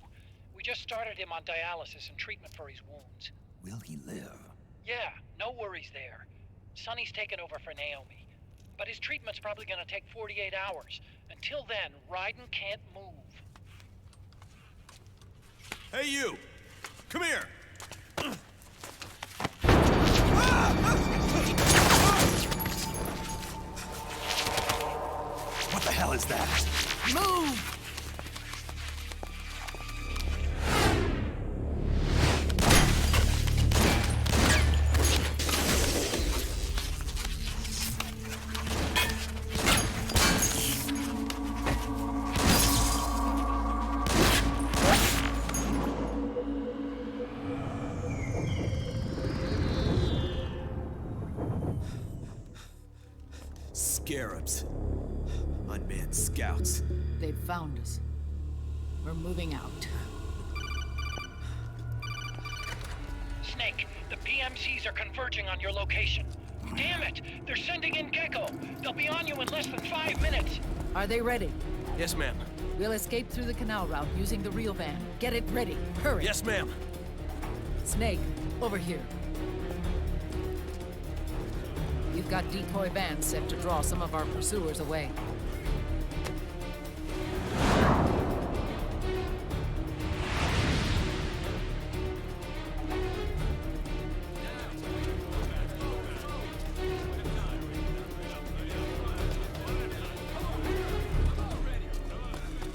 We just started him on dialysis and treatment for his wounds. Will he live? Yeah, no worries there. Sonny's taken over for Naomi. But his treatment's probably gonna take 48 hours. Until then, Raiden can't move. Hey, you! Come here! What the hell is that? Move! Scarabs. Unmanned scouts. They've found us. We're moving out. Snake, the PMCs are converging on your location. Damn it! They're sending in Gecko! They'll be on you in less than 5 minutes! Are they ready? Yes, ma'am. We'll escape through the canal route using the real van. Get it ready. Hurry. Yes, ma'am. Snake, over here. You've got decoy vans set to draw some of our pursuers away.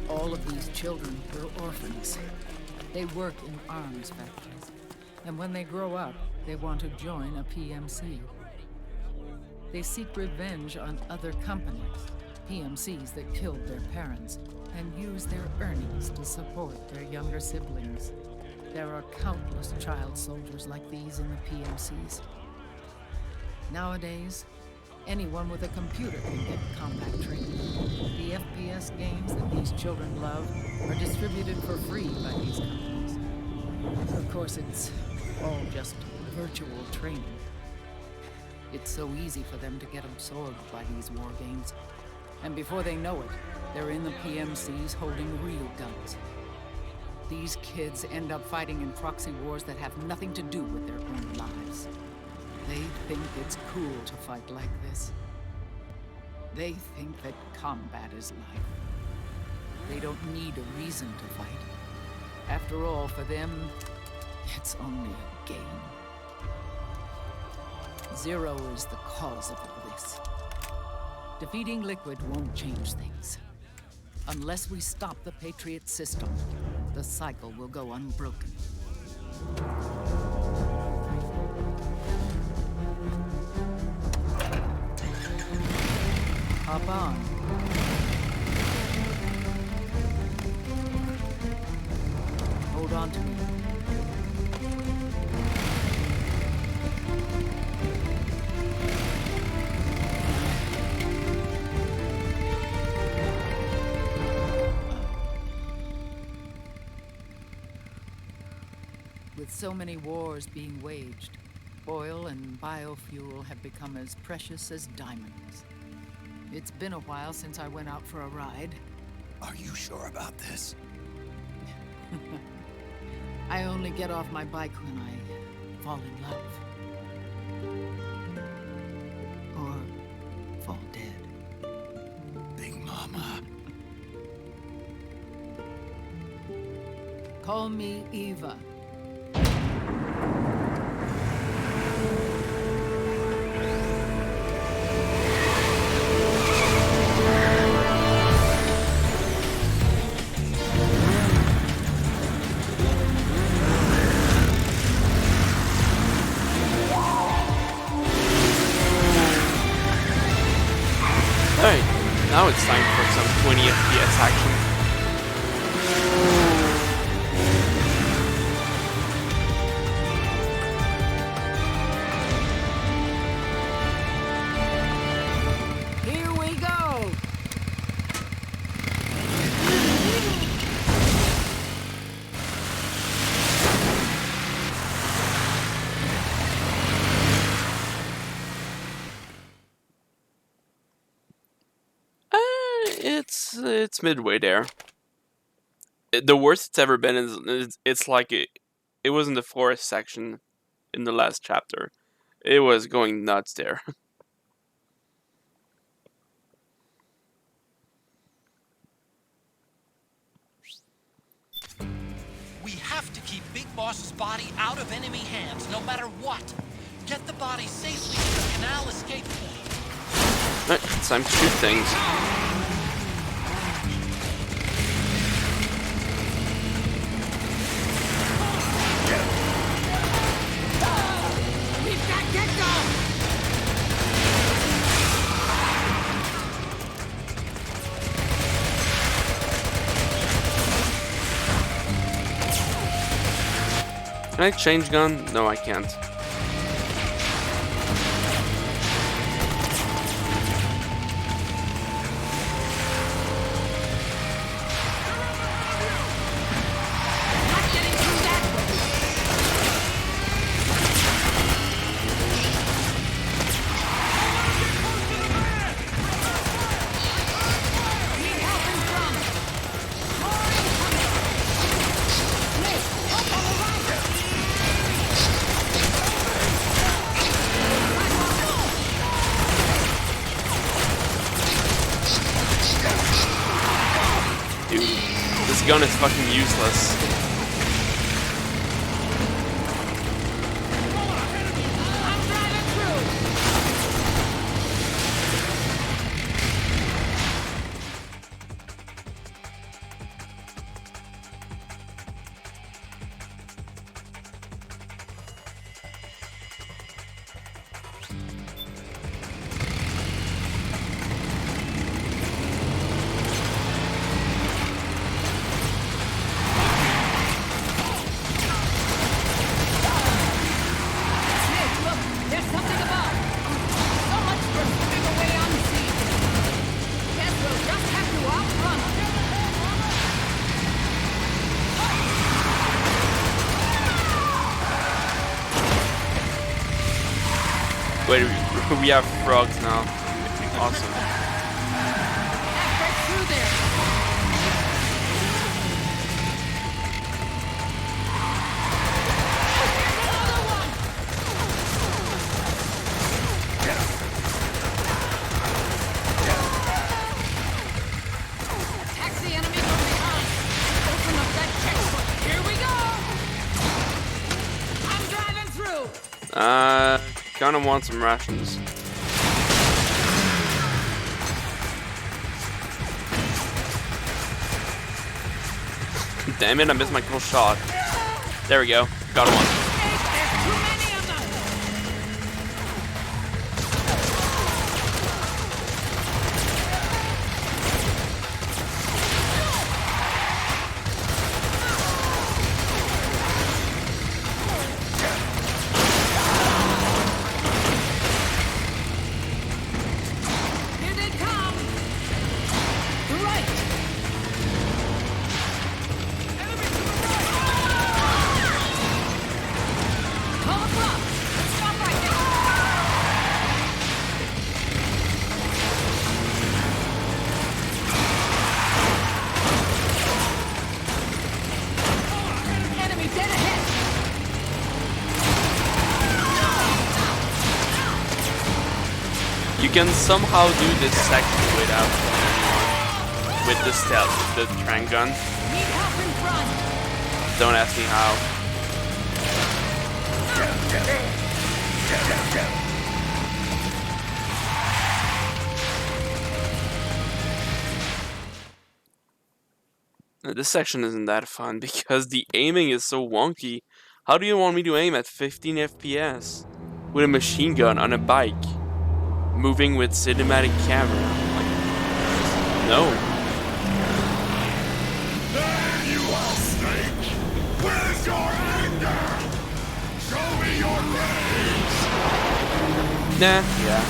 All of these children were orphans. They work in arms factories. And when they grow up, they want to join a PMC. They seek revenge on other companies, PMCs that killed their parents, and use their earnings to support their younger siblings. There are countless child soldiers like these in the PMCs. Nowadays, anyone with a computer can get combat training. The FPS games that these children love are distributed for free by these companies. Of course, it's all just virtual training. It's so easy for them to get absorbed by these war games. And before they know it, they're in the PMCs holding real guns. These kids end up fighting in proxy wars that have nothing to do with their own lives. They think it's cool to fight like this. They think that combat is life. They don't need a reason to fight. After all, for them, it's only a game. Zero is the cause of all this. Defeating Liquid won't change things. Unless we stop the Patriot system, the cycle will go unbroken. Hop on. Hold on to me. With so many wars being waged, oil and biofuel have become as precious as diamonds. It's been a while since I went out for a ride. Are you sure about this? I only get off my bike when I fall in love. Or fall dead. Big Mama. Call me Eva. Alright, now it's time for some 20 FPS action. Here we go! It's midway there. The worst it's ever been is it's like it was in the forest section in the last chapter. It was going nuts there. We have to keep Big Boss's body out of enemy hands, no matter what. Get the body safely to the canal escape point. Alright, it's time to shoot things. Can I change gun? No, I can't. gun is fucking useless. I'm driving through. Snake, look, there's something above. So much for swimming away unseen. Guess we'll just have to outrun them. Wait, we have frogs now. Awesome. Halfway through there. Another one. Attack the enemy from behind. Open up that checkbook. Here we go. I'm driving through. Kinda want some rations. Damn it, I missed my cool shot. There we go. Got one. There's too many of them. Here they come. Right. Enemy to the right. Call across. Let's stop right there. Enemy dead ahead. You can somehow do this section without anyone. With the stealth, the trank gun. Need help in front. Don't ask me how. This section isn't that fun because the aiming is so wonky. How do you want me to aim at 15 FPS with a machine gun on a bike, moving with cinematic camera? Like, no. There you are, Snake! Where's your anger? Show me your rage! Nah. Yeah.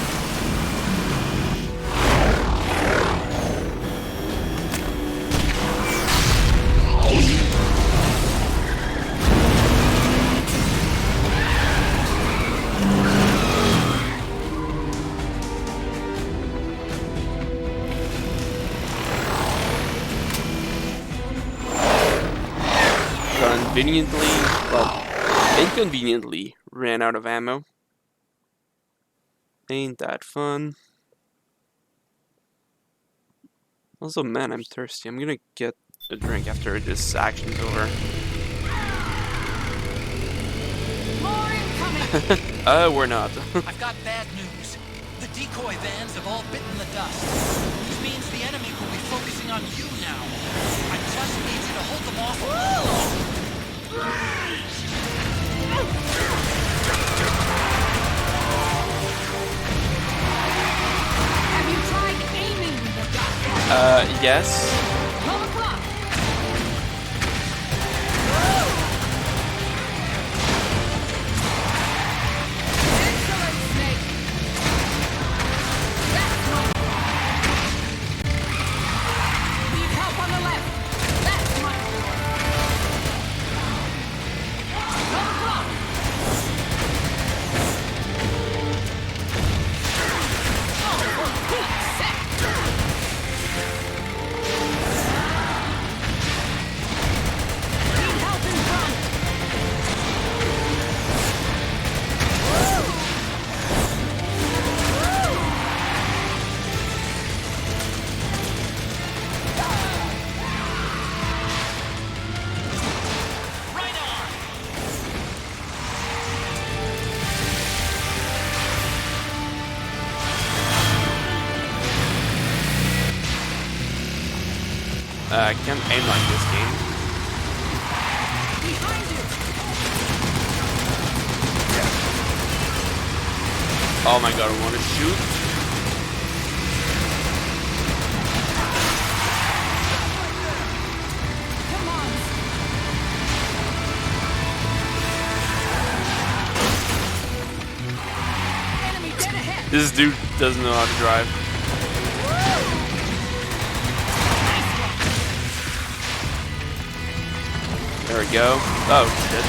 Inconveniently ran out of ammo. Ain't that fun. Also, man, I'm thirsty. I'm gonna get a drink after this action's over. More incoming. We're not. I've got bad news. The decoy vans have all bitten the dust. Which means the enemy will be focusing on you now. I just need you to hold them off a little longer. Have you tried aiming the gun? Yes. 12 o'clock. Excellent, Snake. That's one. Need help on the left. That's one. 12 o'clock. Oh, for Pete's sake. I can't aim like this game. Behind you! Oh my god, I want to shoot. Come on! Enemy dead ahead! This dude doesn't know how to drive. There we go. Oh shit.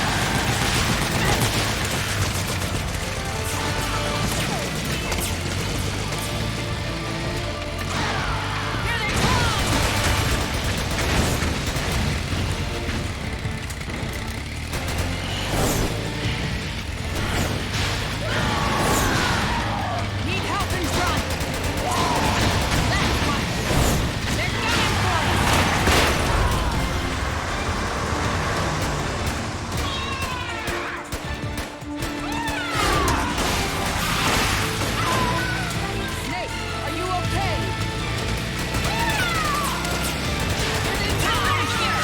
Need help in front! That's one! They're coming for us! Snake, are you okay? Time here!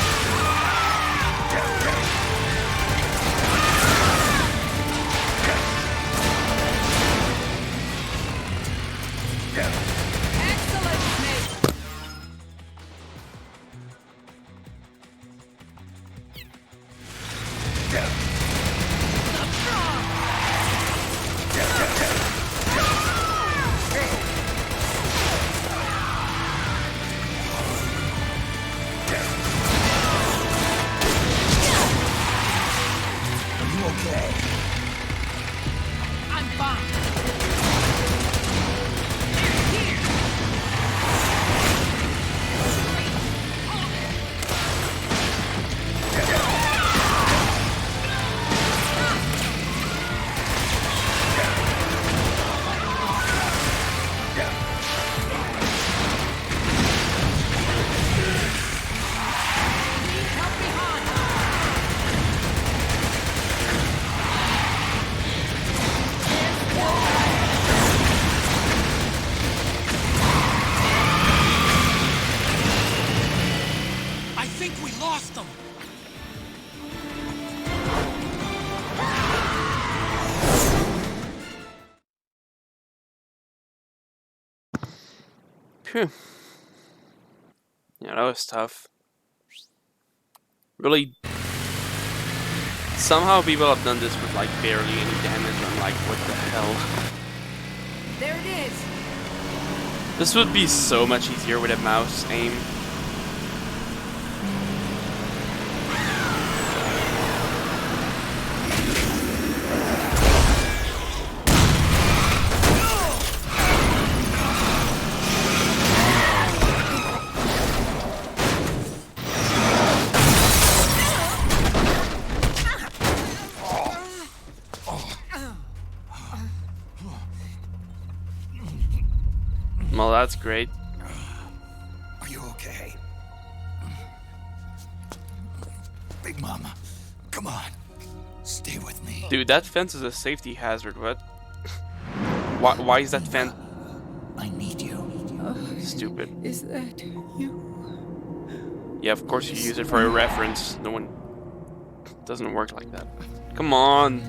Excellent, Snake! Are you okay? I'm fine. Here. Need help behind. I think we lost them. Phew. Yeah, that was tough. Really. Somehow people have done this with like barely any damage. I'm like, what the hell? There it is. This would be so much easier with a mouse aim. Well, that's great. Are you okay? Big Mama, come on. Stay with me. Dude, that fence is a safety hazard. What? Why is that fence I need you. stupid? Is that you? Yeah, of course you use it for a reference. No one doesn't work like that. Come on.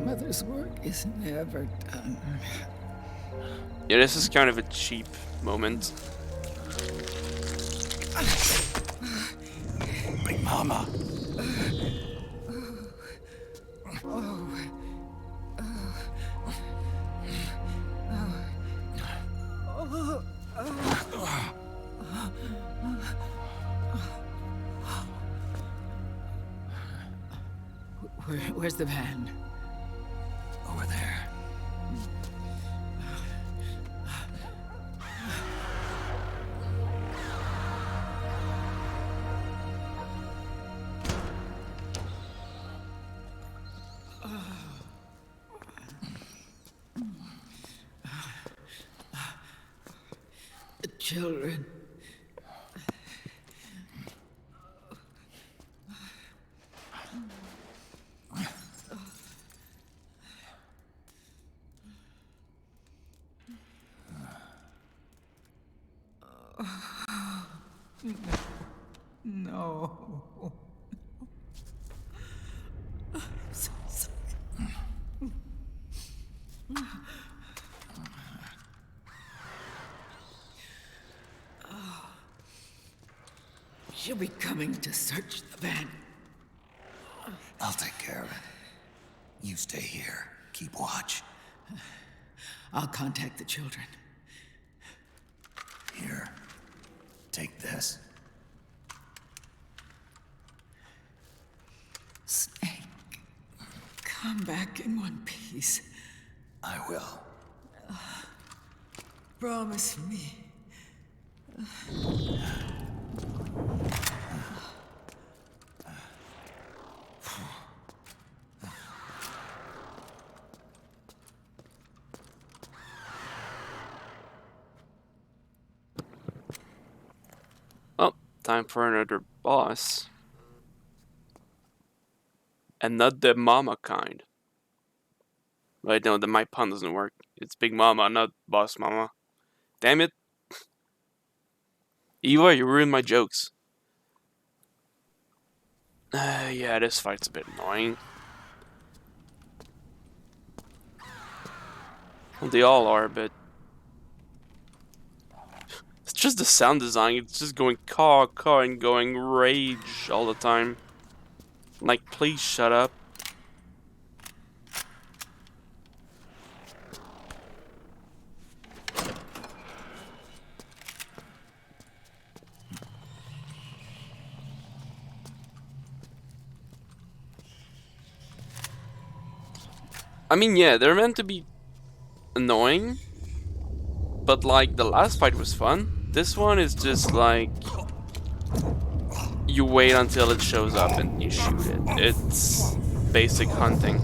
Mother's work is never done. Yeah, this is kind of a cheap moment. Big Mama. Where's the van? Over there. The children. No. I'm so sorry. She'll be coming to search the van. I'll take care of it. You stay here. Keep watch. I'll contact the children. Here. Take this. Snake, come back in one piece. I will. Promise me. Oh, time for another boss. And not the mama kind. Wait, no, my pun doesn't work. It's Big Mama, not Boss Mama. Damn it. Eva, you ruined my jokes. Yeah, this fight's a bit annoying. Well, they all are, but... It's just the sound design. It's just going caw, caw, and going rage all the time. Like, please shut up. I mean, yeah, they're meant to be annoying, but like the last fight was fun. This one is just like you wait until it shows up and you shoot it. It's basic hunting.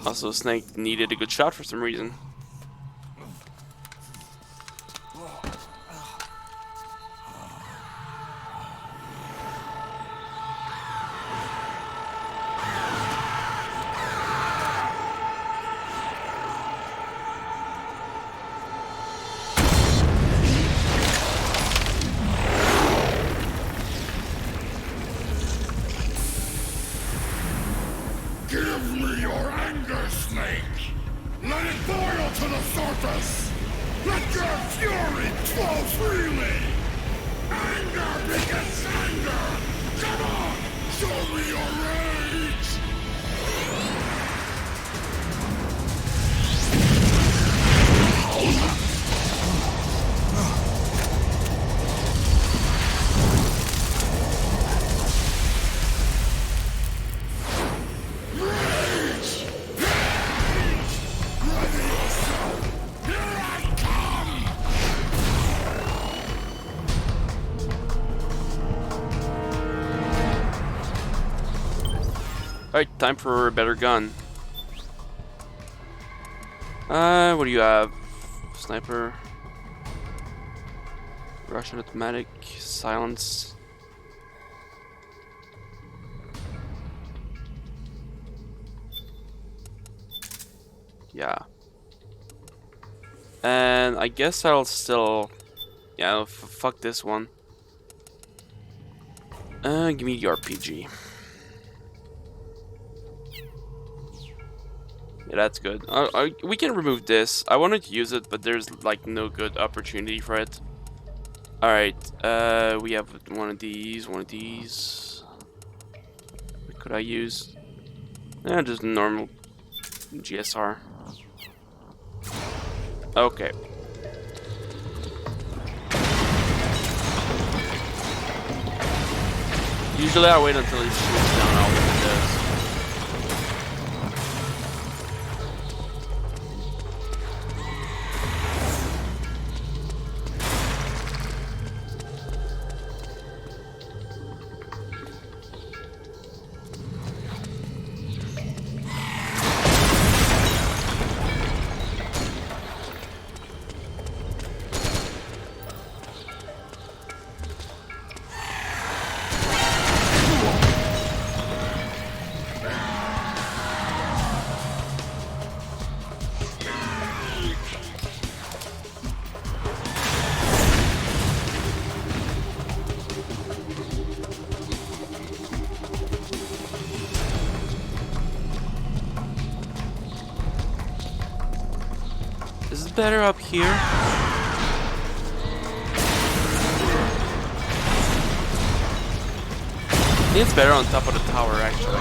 Also, Snake needed a good shot for some reason. Give me your anger, Snake! Let it boil to the surface! Let your fury flow freely! Anger begets anger! Come on! Show me your rage! Alright, time for a better gun. What do you have? Sniper. Russian automatic. Silence. Yeah. And I guess I'll still... Yeah, fuck this one. Give me the RPG. Yeah, that's good. We can remove this. I wanted to use it, but there's like no good opportunity for it. Alright, we have one of these. What could I use? Just normal GSR. Okay. Usually I wait until he shoots down all the windows. it's better up here. I think it's better on top of the tower, actually.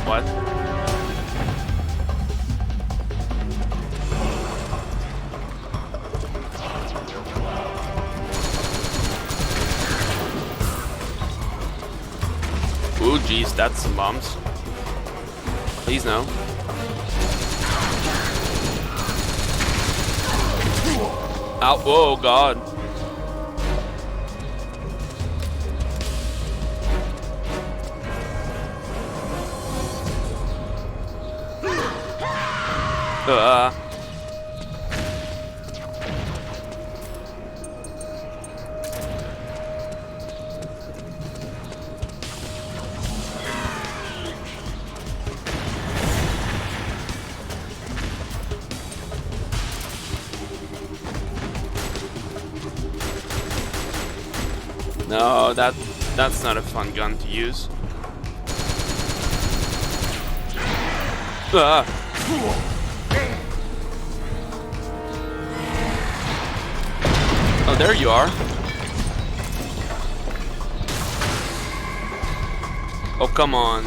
What? Ooh, geez, that's some bombs. Please no. Ow, whoa, God. No, that's not a fun gun to use. Oh, there you are. Oh, come on.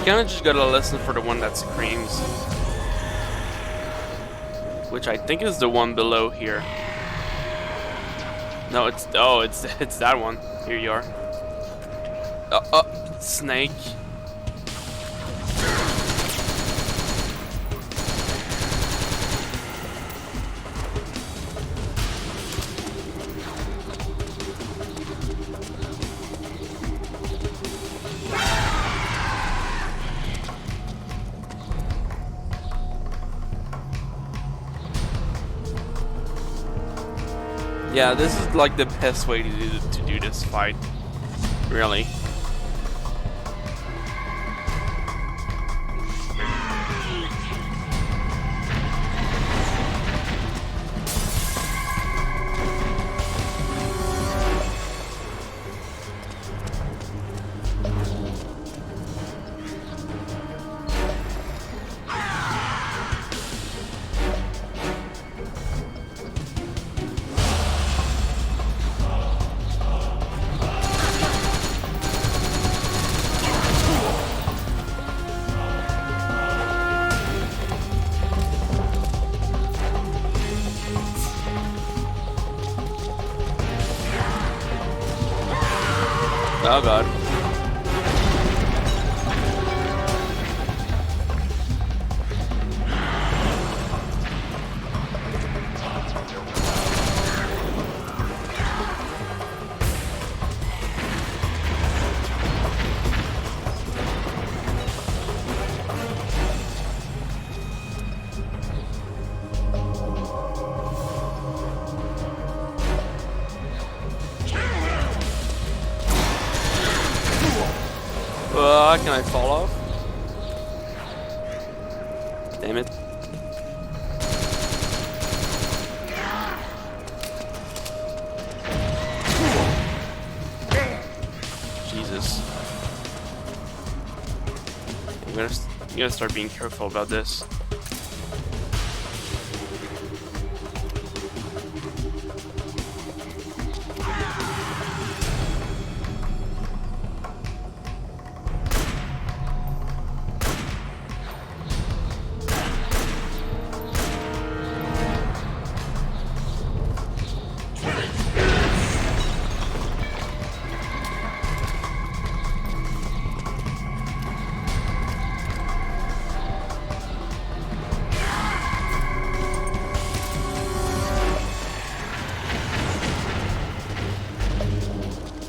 You kinda just gotta listen for the one that screams. Which I think is the one below here. No, it's that one. Here you are. Snake. Yeah, this is like the best way to do this fight. Really. Oh god. back and I fall off. Damn it. Jesus. I'm gonna start being careful about this.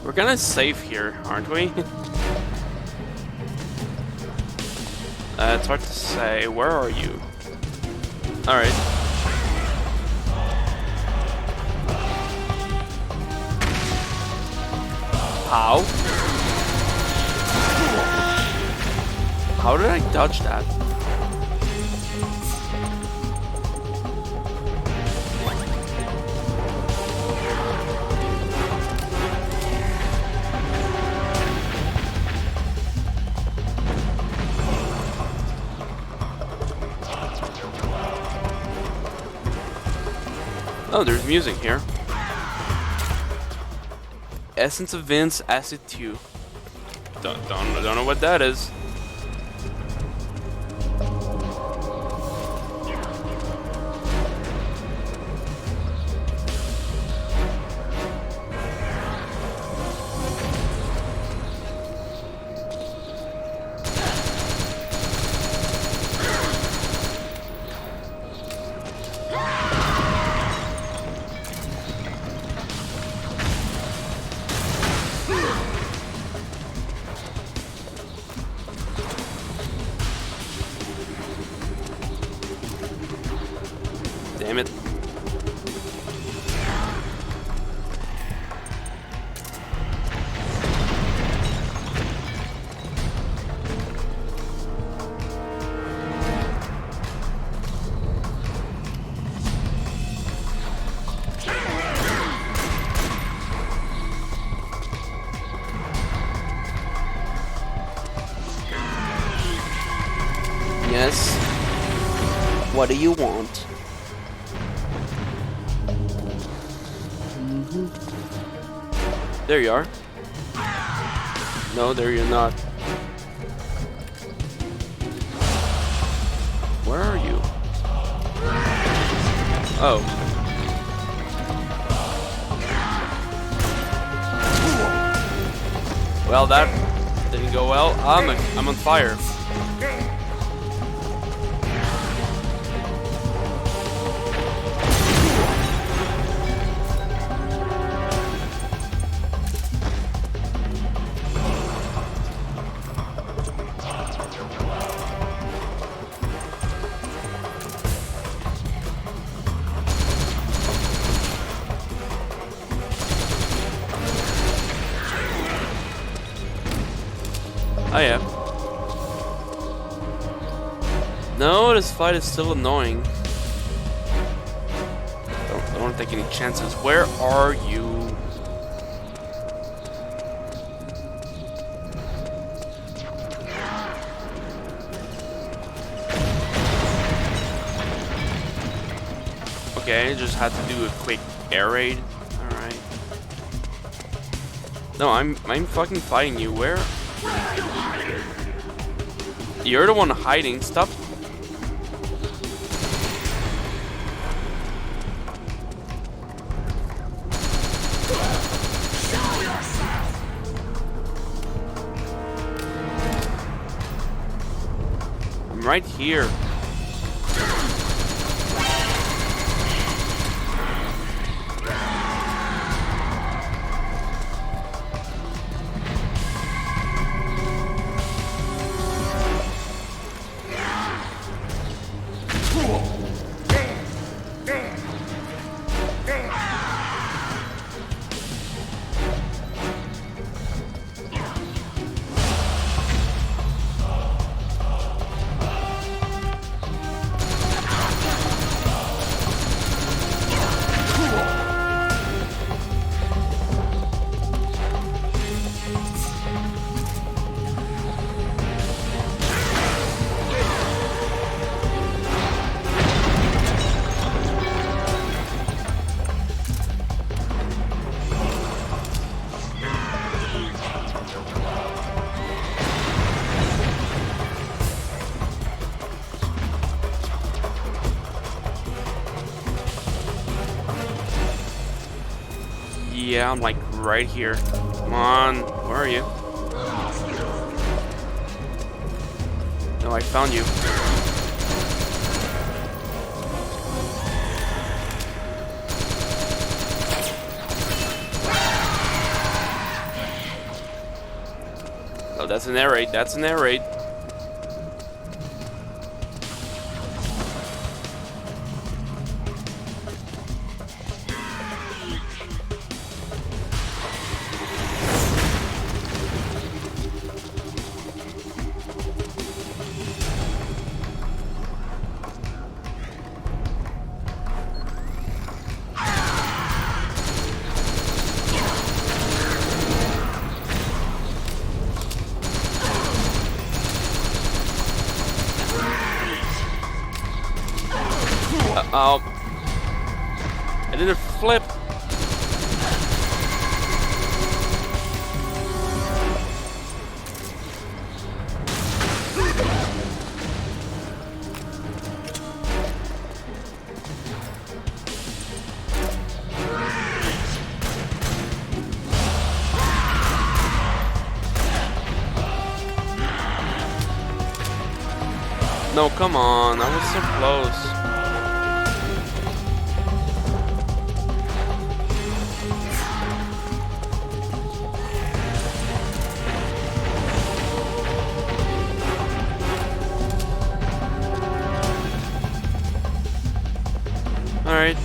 We're kind of safe here, aren't we? It's hard to say. Where are you? Alright. How? How did I dodge that? Oh, there's music here. Essence of Vince, Acid 2. Don't know what that is. Damn it. Yes. What do you want? There you are. No, there you're not. Where are you? Oh. Well, that didn't go well. I'm on fire. Oh yeah. No, this fight is still annoying. Don't want to take any chances. Where are you? Okay, just had to do a quick air raid. All right. No, I'm fucking fighting you. Where? You're the one hiding. Stop. I'm right here. Yeah, I'm like right here. Come on, where are you? No, I found you. Oh, that's an air raid. That's an air raid. Oh, I didn't flip. No, come on, I was so close. Alright.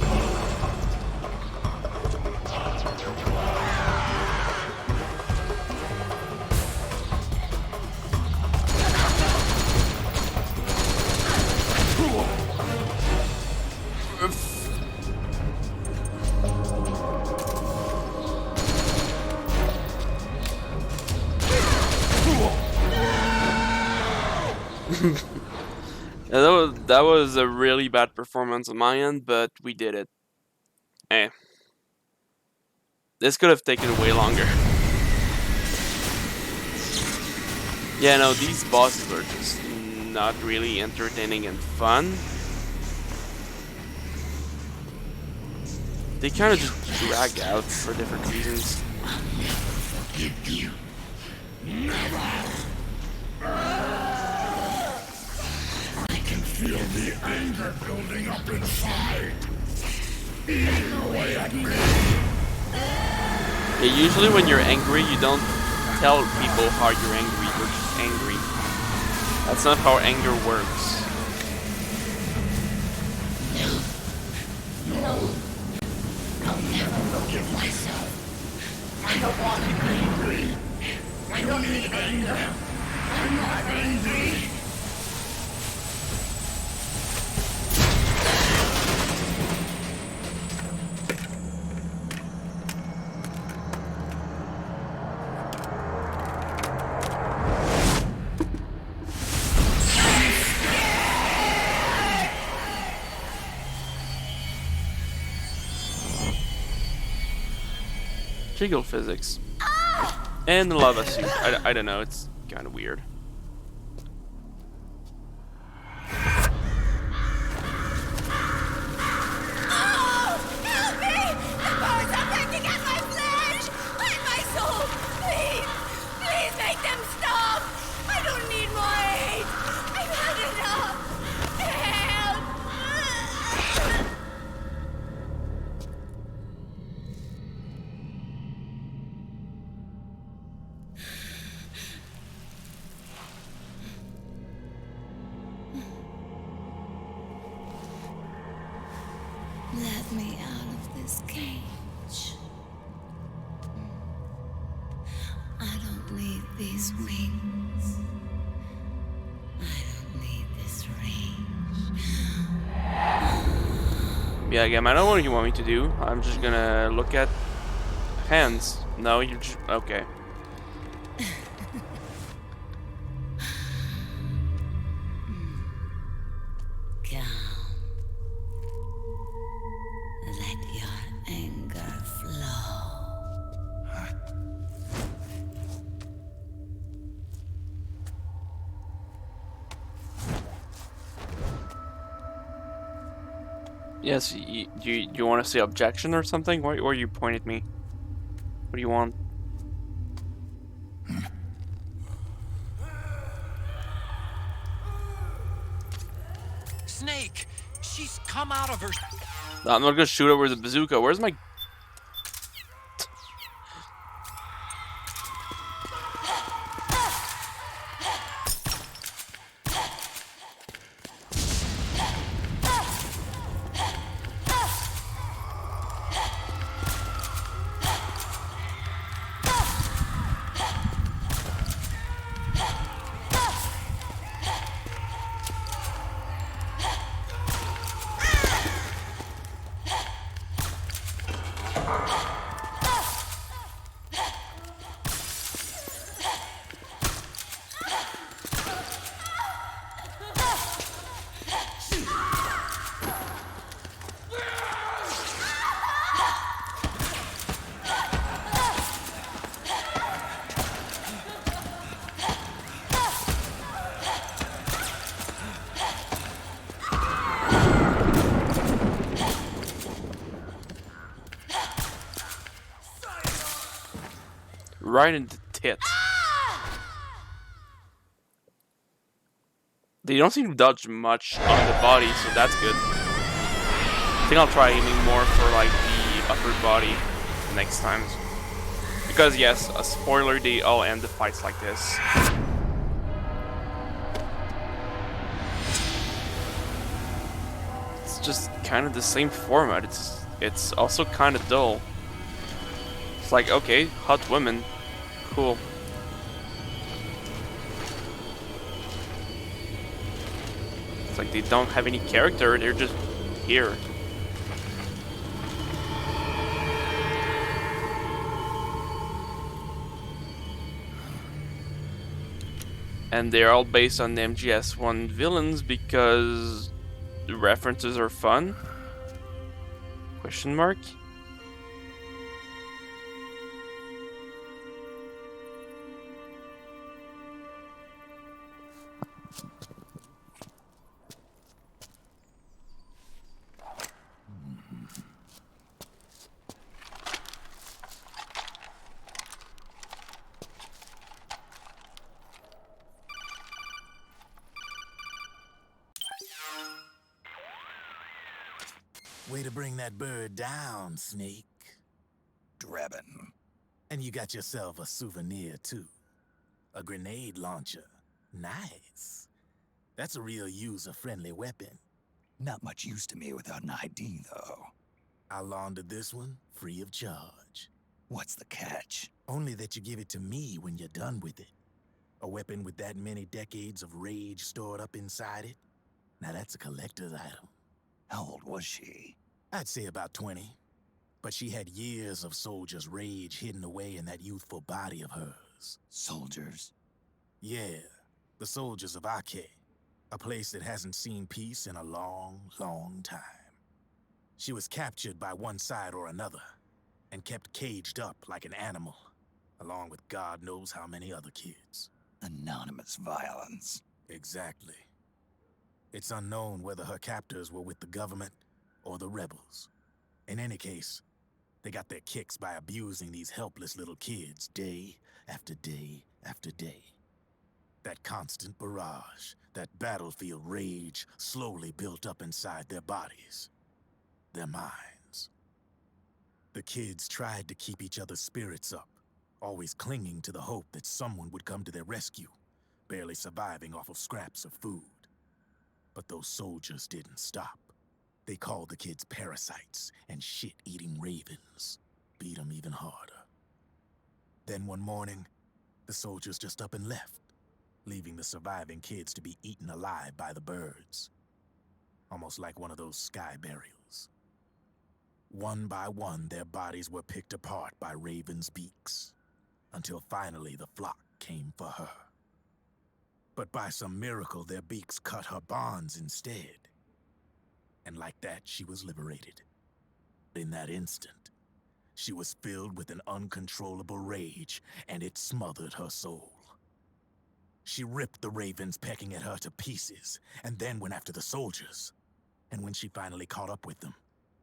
Yeah, that was a really bad performance on my end, but we did it. Eh. This could have taken way longer. Yeah, no, these bosses are just not really entertaining and fun. They kind of just drag out for different reasons. Feel the anger building up inside. Eating away at me. Yeah, usually when you're angry, you don't tell people how you're angry. You're just angry. That's not how anger works. No. I'll never forgive myself. I don't want to be angry. I don't need anger. I'm not angry. Jiggle physics. And the lava suit. I don't know, it's kind of weird. Let me out of this cage. I don't need these wings. I don't need this range. Yeah, again, I don't know what you want me to do. I'm just gonna look at hands. No, you're just... okay. Let your anger flow. Yes, you want to say objection or something? Or you point at me? What do you want? Snake! She's come out of her... No, I'm not gonna shoot her with a bazooka. Where's my... Right in the tit. They don't seem to dodge much on the body, so that's good. I think I'll try aiming more for like the upper body next time. Because yes, a spoiler, they all end the fights like this. It's just kind of the same format. It's also kind of dull. It's like, okay, hot women. Cool. It's like they don't have any character, they're just here. And they're all based on the MGS1 villains because the references are fun? Question mark? Way to bring that bird down, Snake. Drebin. And you got yourself a souvenir, too. A grenade launcher. Nice. That's a real user-friendly weapon. Not much use to me without an ID, though. I'll launder this one free of charge. What's the catch? Only that you give it to me when you're done with it. A weapon with that many decades of rage stored up inside it? Now that's a collector's item. How old was she? I'd say about 20. But she had years of soldiers' rage hidden away in that youthful body of hers. Soldiers? Yeah, the soldiers of Ake. A place that hasn't seen peace in a long, long time. She was captured by one side or another, and kept caged up like an animal, along with God knows how many other kids. Anonymous violence. Exactly. It's unknown whether her captors were with the government or the rebels. In any case, they got their kicks by abusing these helpless little kids day after day after day. That constant barrage, that battlefield rage slowly built up inside their bodies, their minds. The kids tried to keep each other's spirits up, always clinging to the hope that someone would come to their rescue, barely surviving off of scraps of food. But those soldiers didn't stop. They called the kids parasites and shit-eating ravens. Beat them even harder. Then one morning, the soldiers just up and left, leaving the surviving kids to be eaten alive by the birds. Almost like one of those sky burials. One by one, their bodies were picked apart by ravens' beaks, until finally the flock came for her. But by some miracle, their beaks cut her bonds instead. And like that, she was liberated. In that instant, she was filled with an uncontrollable rage, and it smothered her soul. She ripped the ravens pecking at her to pieces, and then went after the soldiers. And when she finally caught up with them,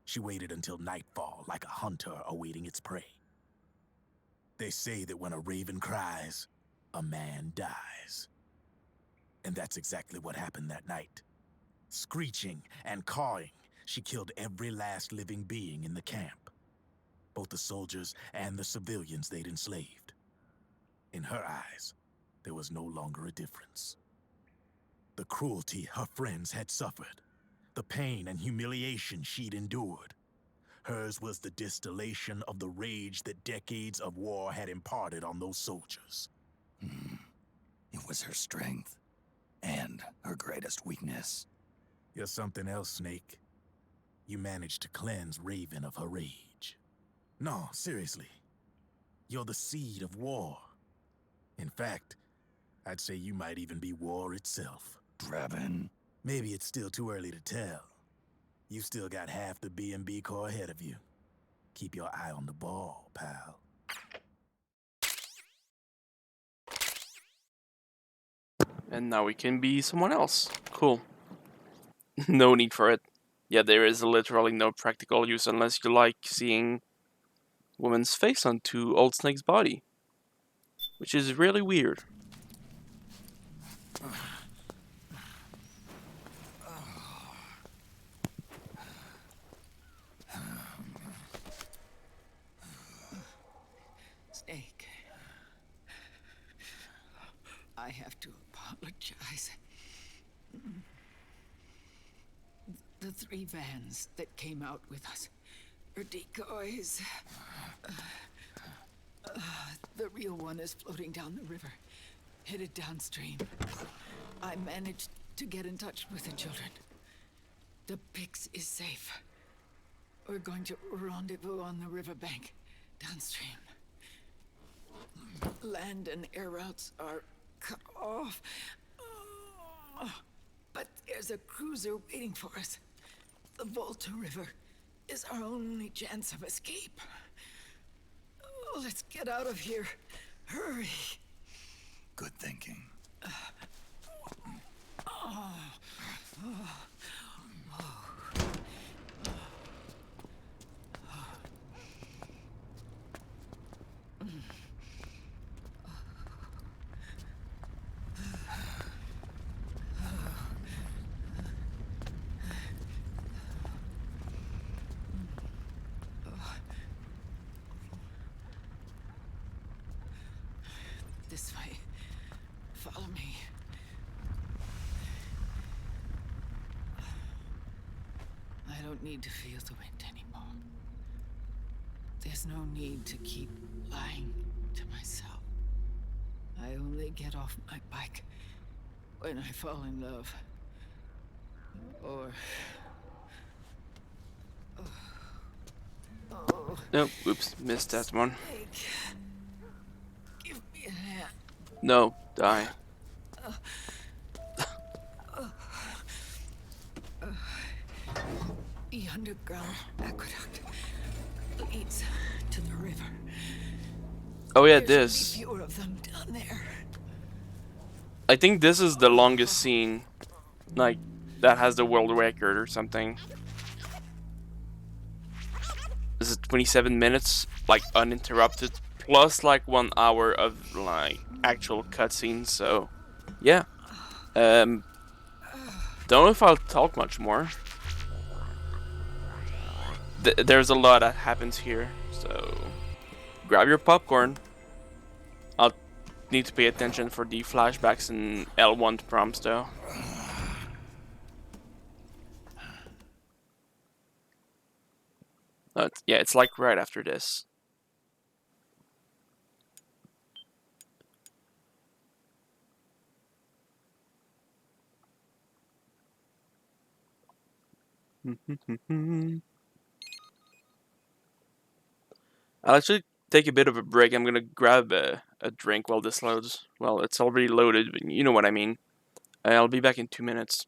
she waited until nightfall like a hunter awaiting its prey. They say that when a raven cries, a man dies. And that's exactly what happened that night. Screeching and cawing, she killed every last living being in the camp. Both the soldiers and the civilians they'd enslaved. In her eyes, there was no longer a difference. The cruelty her friends had suffered, the pain and humiliation she'd endured. Hers was the distillation of the rage that decades of war had imparted on those soldiers. It was her strength and her greatest weakness. You're something else, Snake. You managed to cleanse Raven of her rage. No, seriously. You're the seed of war. In fact, I'd say you might even be war itself. Draven. Maybe it's still too early to tell. You've still got half the B&B Corps ahead of you. Keep your eye on the ball, pal. And now we can be someone else. Cool. No need for it. Yeah, there is literally no practical use unless you like seeing woman's face onto Old Snake's body. Which is really weird. Snake. I have to apologize. The 3 vans that came out with us are decoys. The real one is floating down the river, headed downstream. I managed to get in touch with the children. The Pix is safe. We're going to rendezvous on the riverbank, downstream. Land and air routes are cut off. But there's a cruiser waiting for us. The Volta River is our only chance of escape. Let's get out of here. Hurry. Good thinking. This way. Follow me. I don't need to feel the wind anymore. There's no need to keep lying to myself. I only get off my bike when I fall in love. Or... Oh. Nope, oops, missed that one. Snake. Give me a hand. No, die. The underground aqueduct leads to the river. Oh yeah, There's this. only fewer of them down there. I think this is the longest scene, like, that has the world record or something. This is 27 minutes, like, uninterrupted, plus, like, 1 hour of, like, actual cutscenes, so, yeah. Don't know if I'll talk much more. There's a lot that happens here, so grab your popcorn. I'll need to pay attention for the flashbacks and L1 prompts, though. Yeah, it's like right after this. I'll actually take a bit of a break. I'm gonna grab a drink while this loads. Well, it's already loaded, but you know what I mean. I'll be back in 2 minutes.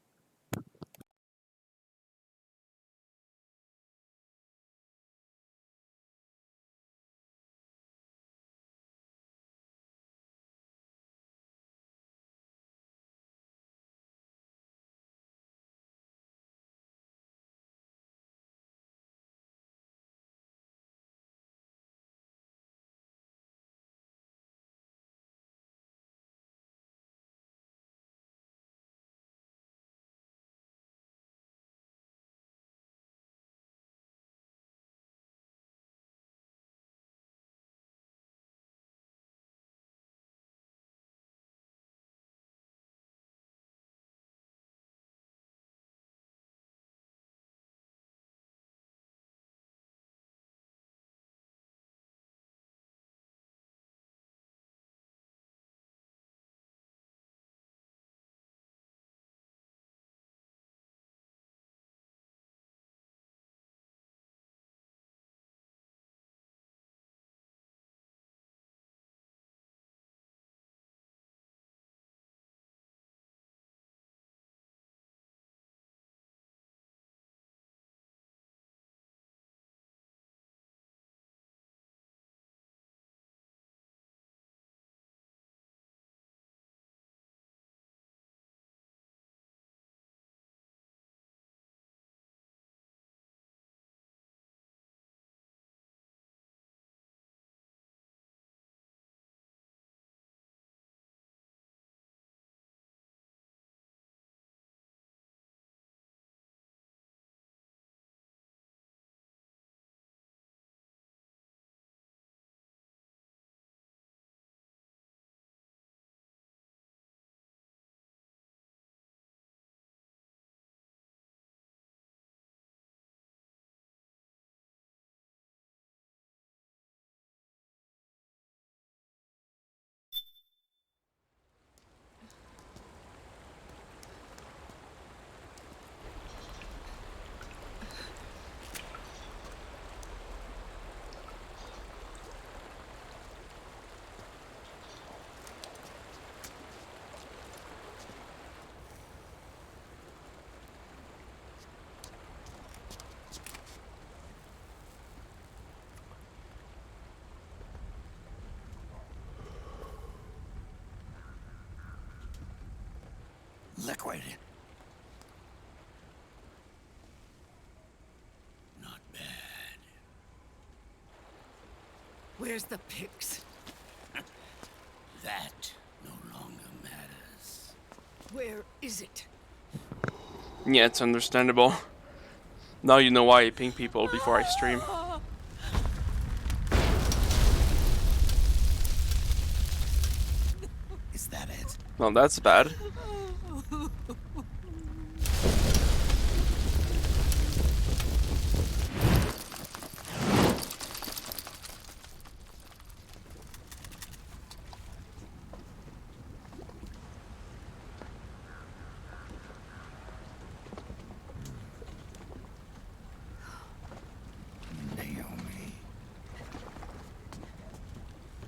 Liquid. Not bad. Where's the pics? That no longer matters. Where is it? Yeah, it's understandable. Now you know why I ping people before I stream. Is that it? Well, that's bad.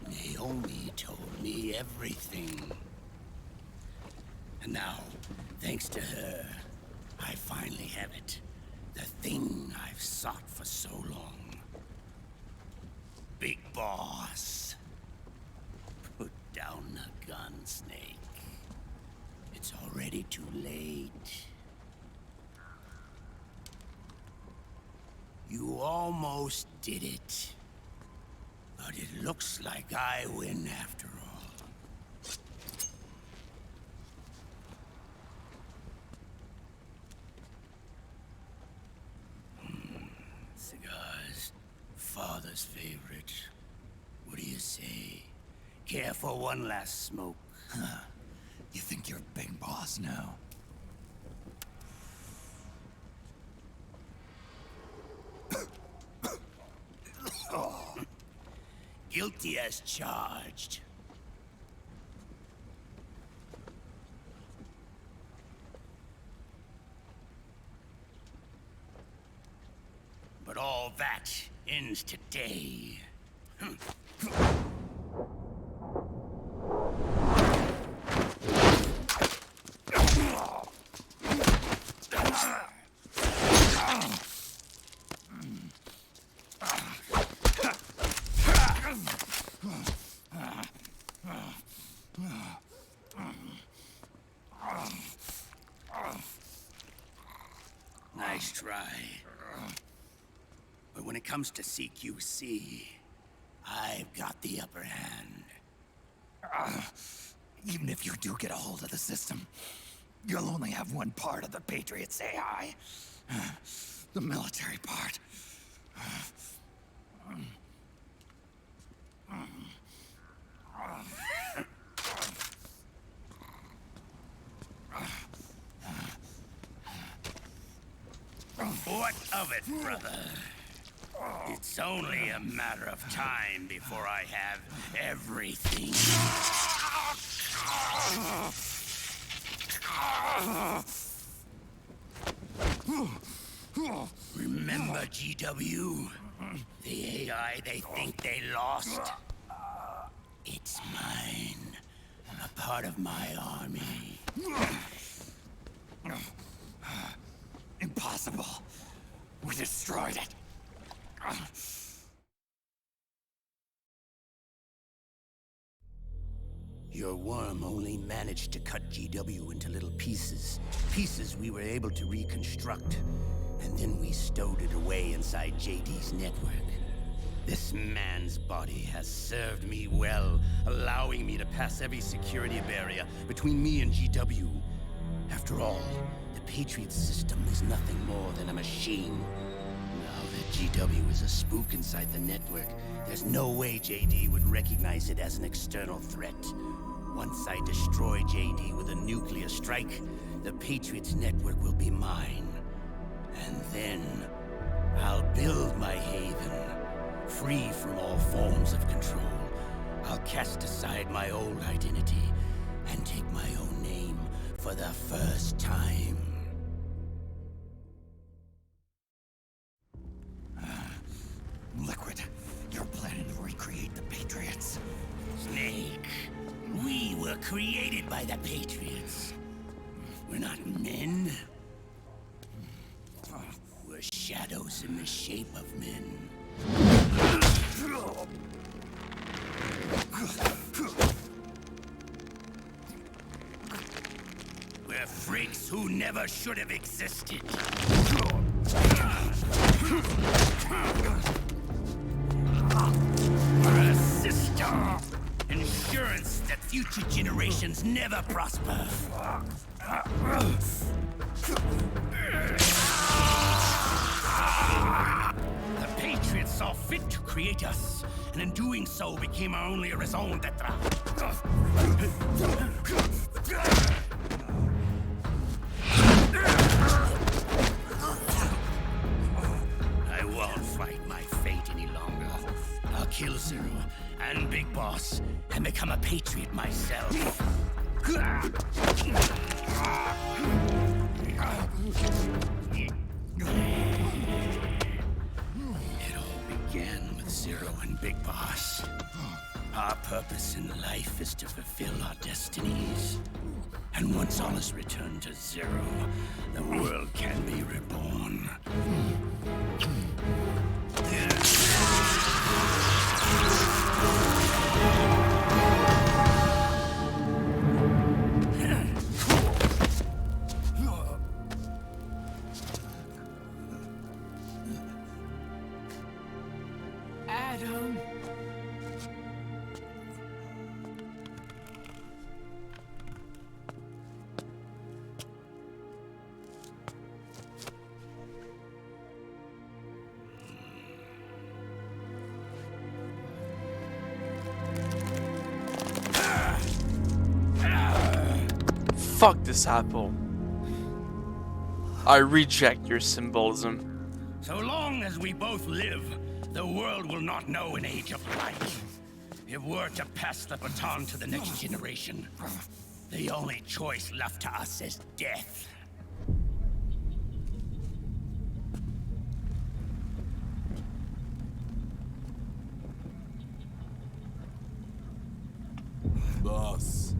Naomi told me everything. And now, thanks to her, I finally have it. The thing I've sought for so long. Big Boss. Put down the gun, Snake. It's already too late. You almost did it. But it looks like I win after all. Cigars. Father's favorite. What do you say? Care for one last smoke? Huh. You think you're Big Boss now? Guilty as charged. But all that ends today. Nice try. But when it comes to CQC, I've got the upper hand. Even if you do get a hold of the system, you'll only have one part of the Patriots AI. The military part. What of it, brother? It's only a matter of time before I have everything. Remember GW? The AI they think they lost? It's mine. A part of my army. Impossible. We destroyed it. Your worm only managed to cut GW into little pieces. Pieces we were able to reconstruct. And then we stowed it away inside JD's network. This man's body has served me well, allowing me to pass every security barrier between me and GW. After all, the Patriot system is nothing more than a machine. Now that GW is a spook inside the network, there's no way JD would recognize it as an external threat. Once I destroy JD with a nuclear strike, the Patriots network will be mine. And then, I'll build my haven, free from all forms of control. I'll cast aside my old identity and take my own name for the first time. Liquid, you're planning to recreate the Patriots. Snake, we were created by the Patriots. We're not men. We're shadows in the shape of men. We're free. never should have existed. We're a system. Insurance that future generations never prosper. The Patriots saw fit to create us, and in doing so became our only raison d'etre. I won't fight my fate any longer. I'll kill Zero and Big Boss and become a patriot myself. It all began with Zero and Big Boss. Our purpose in life is to fulfill our destinies. And once all is returned to Zero, the world can be reborn. Adam. Fuck this apple. I reject your symbolism. So long as we both live, the world will not know an age of light. If we're to pass the baton to the next generation, the only choice left to us is death. Boss.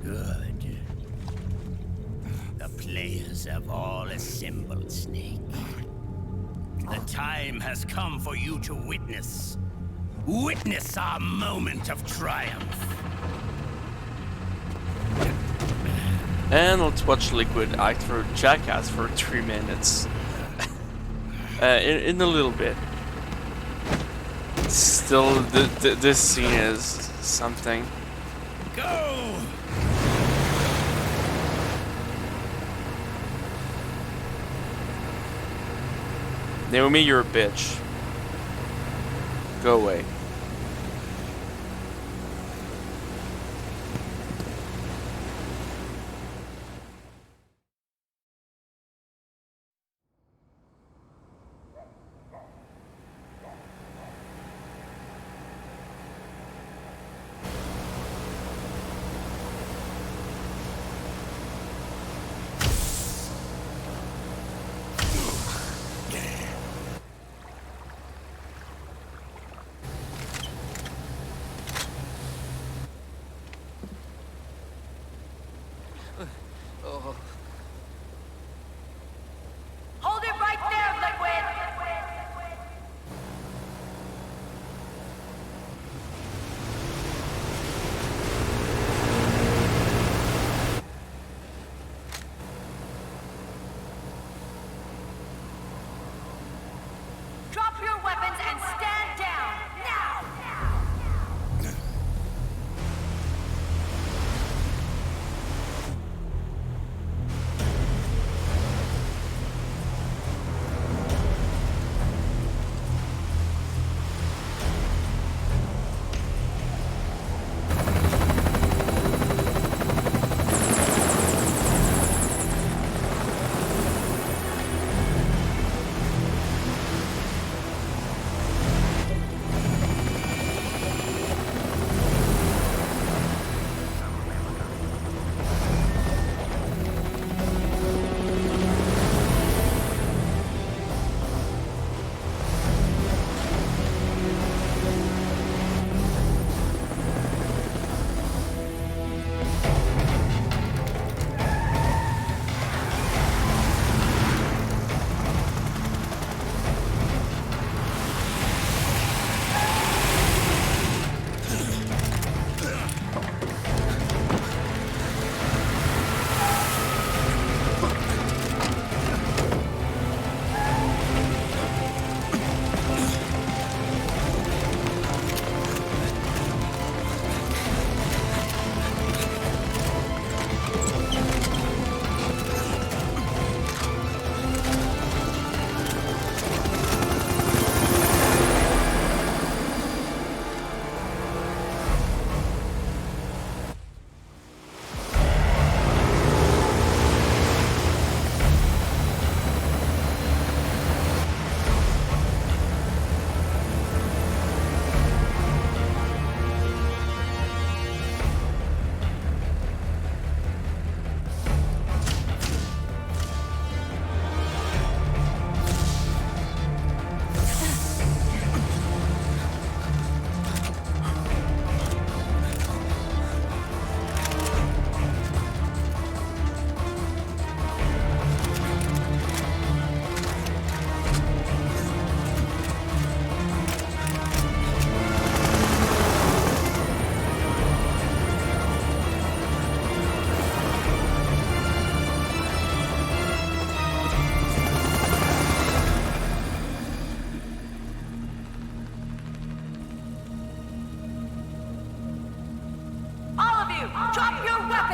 Good. The players have all assembled, Snake. The time has come for you to witness. Witness our moment of triumph. And let's watch Liquid act for Jackass for 3 minutes. In a little bit. Still, this scene is something. Go! Naomi, you're a bitch. Go away.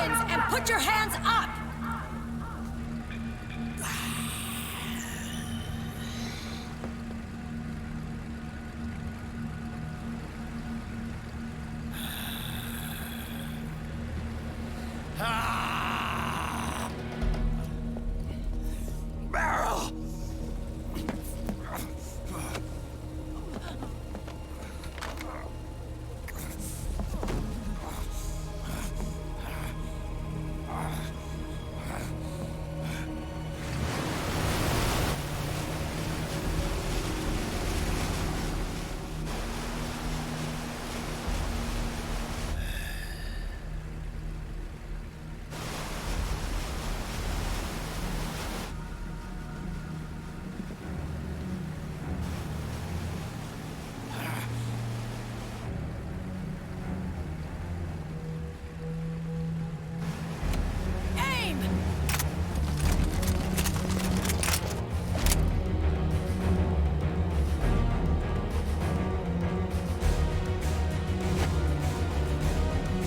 weapons and put your hands up! Barrel! Aim!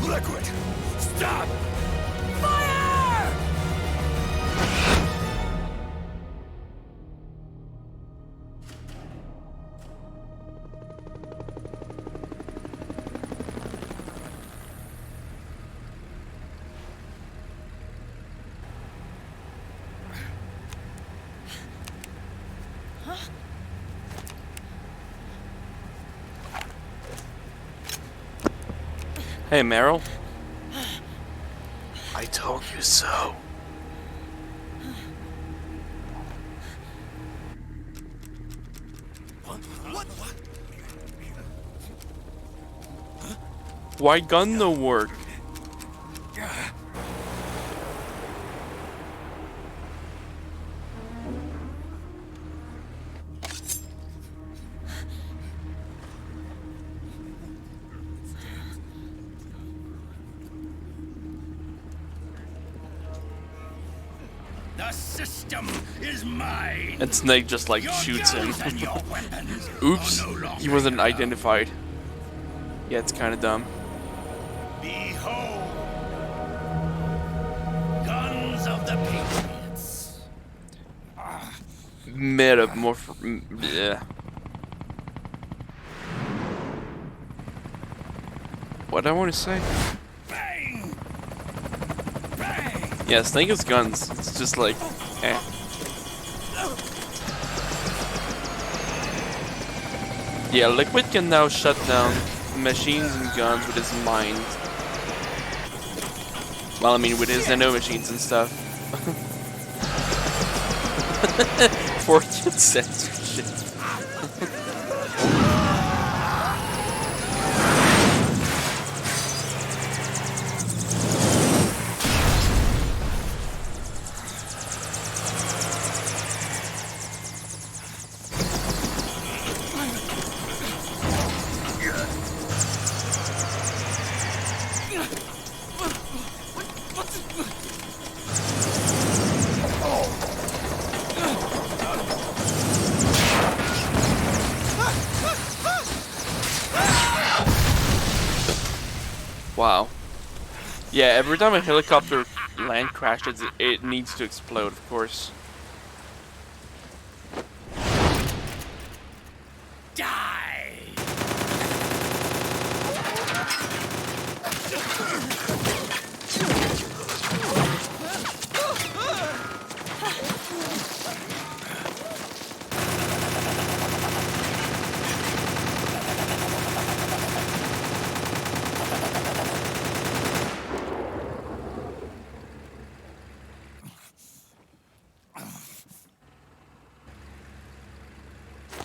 Liquid! Stop! Fire! Hey, Meryl. I told you so. Why gun no work? The system is mine. And Snake just like Your shoots him. guns and your weapons Oops, are no longer he wasn't enough. identified. Yeah, it's kind of dumb. Behold, guns of the Patriots. Yeah. What I want to say? Bang! Bang! Yeah, Snake has guns. It's just like, eh. Yeah, Liquid can now shut down machines and guns with his mind. Well, I mean, with his nanomachines and stuff. 14 cents shit. Wow. Yeah, every time a helicopter land crashes, it needs to explode, of course. Die!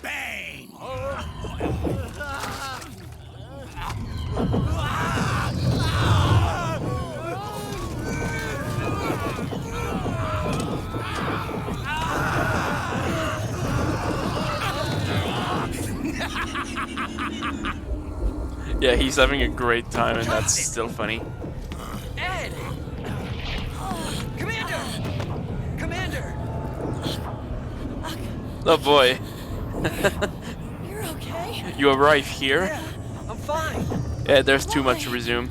Bang! Yeah, he's having a great time, and that's still funny. Ed! Commander! Commander! Oh boy. You're okay? You arrive here? I'm fine. Yeah, there's too much to resume.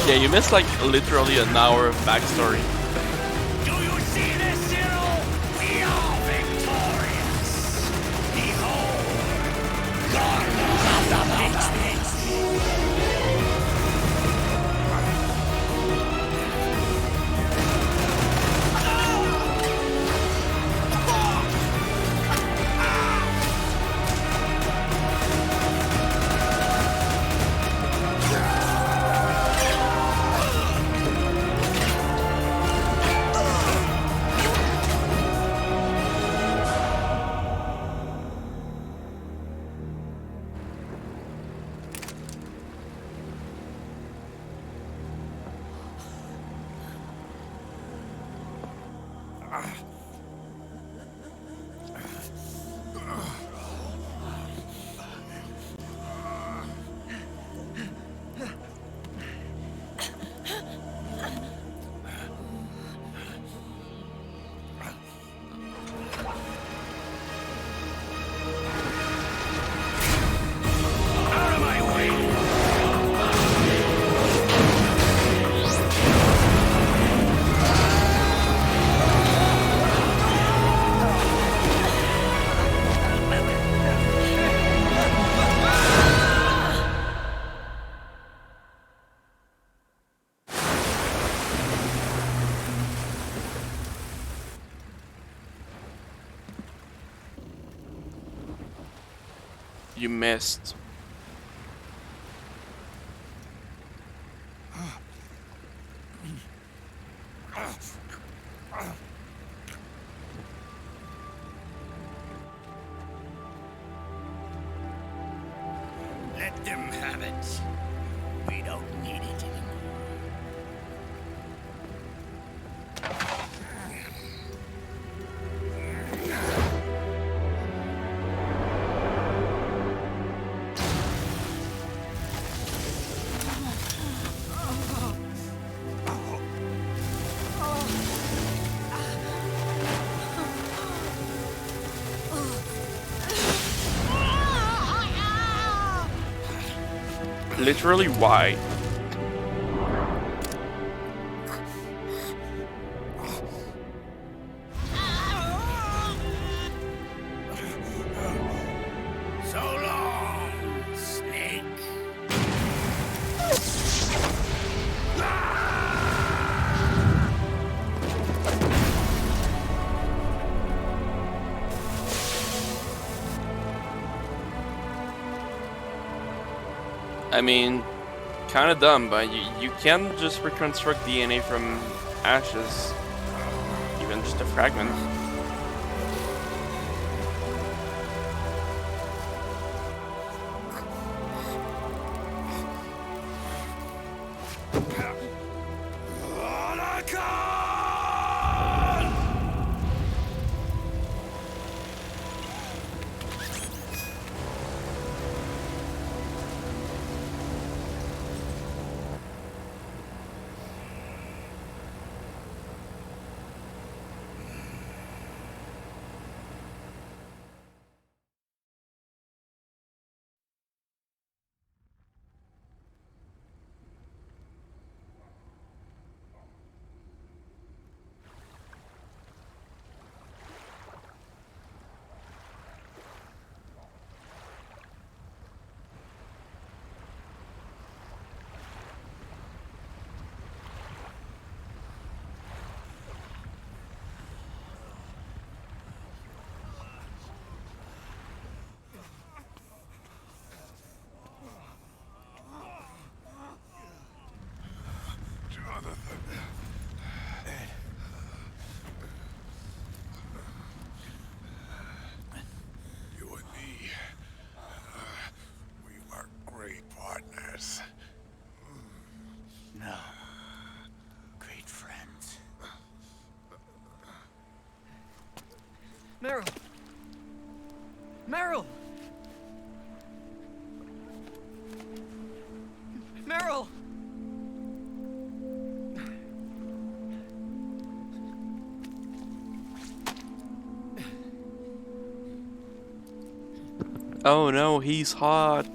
Yeah, you missed like literally an hour of backstory. Do you see this, Cyril? We are victorious. Behold, God of the Big Snakes. You missed. Let them have it. We don't need it anymore. Literally, why? So long, Snake. I mean, kind of dumb, but you can just reconstruct DNA from ashes, even just a fragment. You and me, we were great partners. No. Great friends. Meryl! Meryl! Meryl! Oh no, he's hot.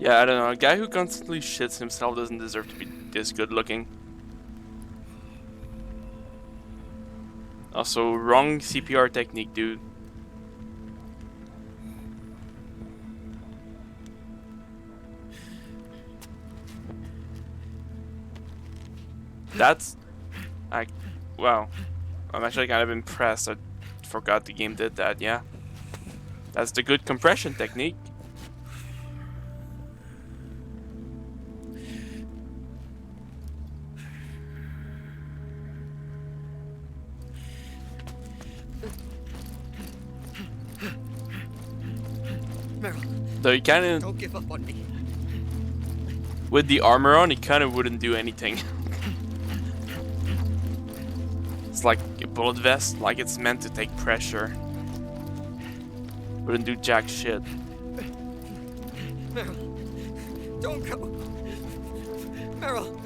Yeah, I don't know. A guy who constantly shits himself doesn't deserve to be this good looking. Also, wrong CPR technique, dude. That's... wow. I'm actually kind of impressed. I forgot the game did that, yeah. That's the good compression technique. Though he kind of... Don't give up on me. With the armor on, he kind of wouldn't do anything. It's like a bullet vest, like it's meant to take pressure. Wouldn't do jack shit. Meryl, don't go. Meryl.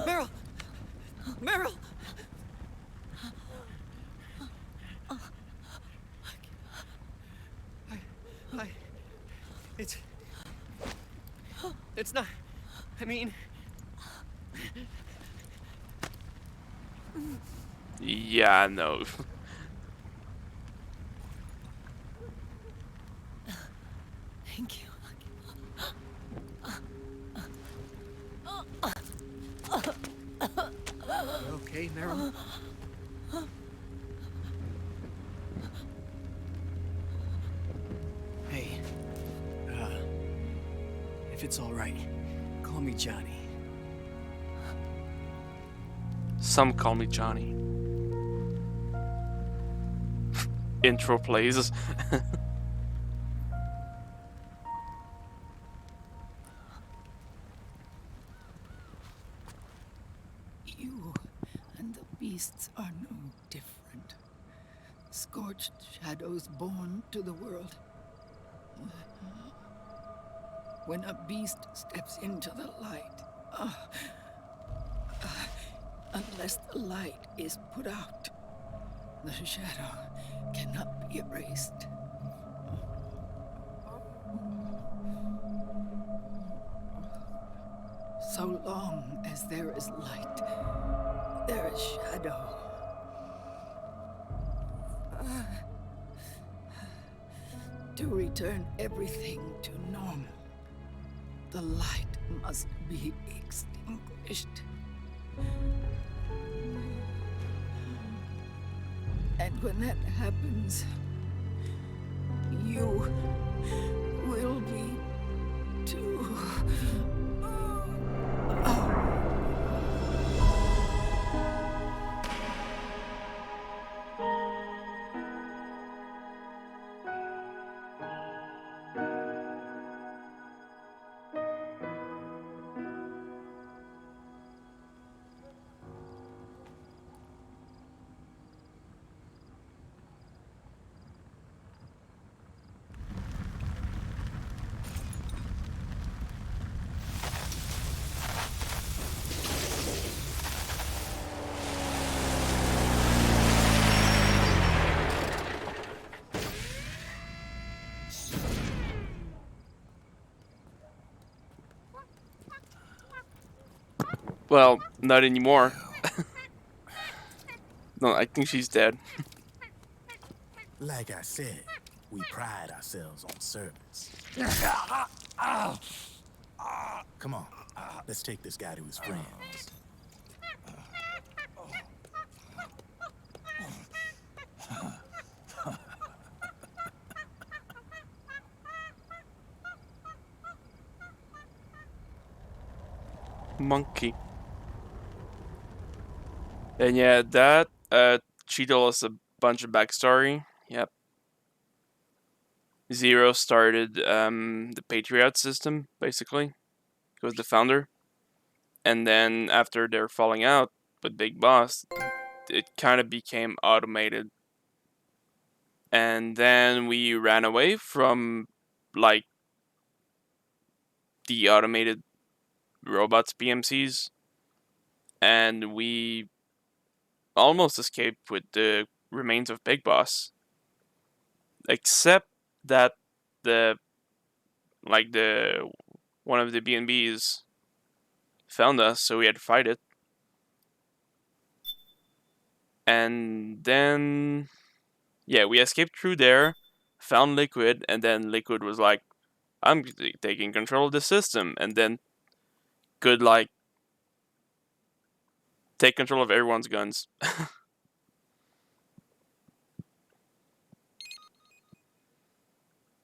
Meryl. Meryl. It's not. I mean. Yeah, no. Thank you. You okay, Meryl? Hey. If it's all right, call me Johnny. Some call me Johnny. Intro plays. You and the beasts are no different. Scorched shadows born to the world. When a beast steps into the light, unless the light is put out, the shadow cannot be erased. So long as there is light, there is shadow. To return everything to normal, the light must be extinguished. And when that happens, you will be too. Well, not anymore. No, I think she's dead. Like I said, we pride ourselves on service. Come on, let's take this guy to his friends. Monkey. And yeah, that she told us a bunch of backstory. Yep. Zero started the Patriot system, basically. He was the founder. And then after their falling out with Big Boss, it kind of became automated. And then we ran away from, like, the automated robots, PMCs. And we almost escaped with the remains of Big Boss. Except that the one of the B&Bs found us, so we had to fight it. And then yeah, we escaped through there, found Liquid, and then Liquid was like, I'm taking control of the system, and then could like take control of everyone's guns.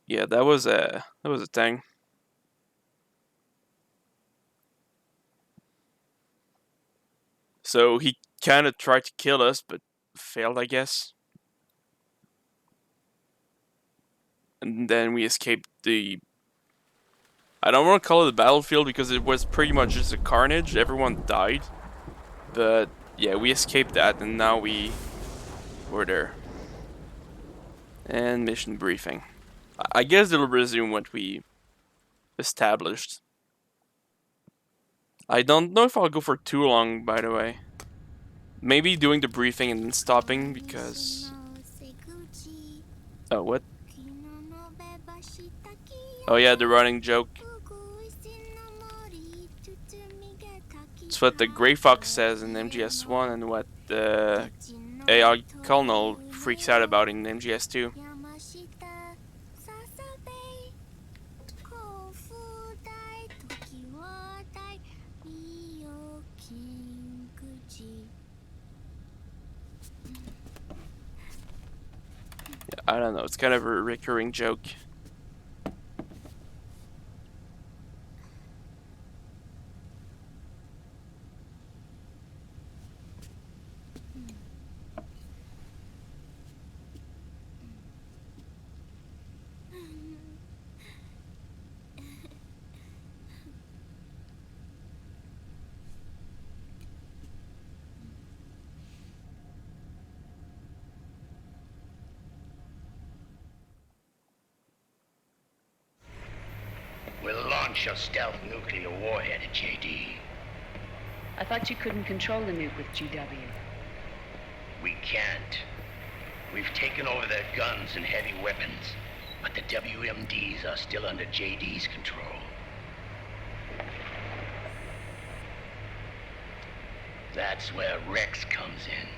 Yeah, that was a thing. So he kind of tried to kill us, but failed, I guess. And then we escaped the... I don't want to call it a battlefield because it was pretty much just a carnage. Everyone died. But yeah, we escaped that, and now we're there. And mission briefing. I guess it'll resume what we established. I don't know if I'll go for too long, by the way. Maybe doing the briefing and then stopping because... Oh, what? Oh yeah, the running joke. It's what the Grey Fox says in MGS1 and what the AI Colonel freaks out about in MGS2. I don't know, it's kind of a recurring joke. We'll launch a stealth nuclear warhead at JD. I thought you couldn't control the nuke with GW. We can't. We've taken over their guns and heavy weapons, but the WMDs are still under JD's control. That's where Rex comes in.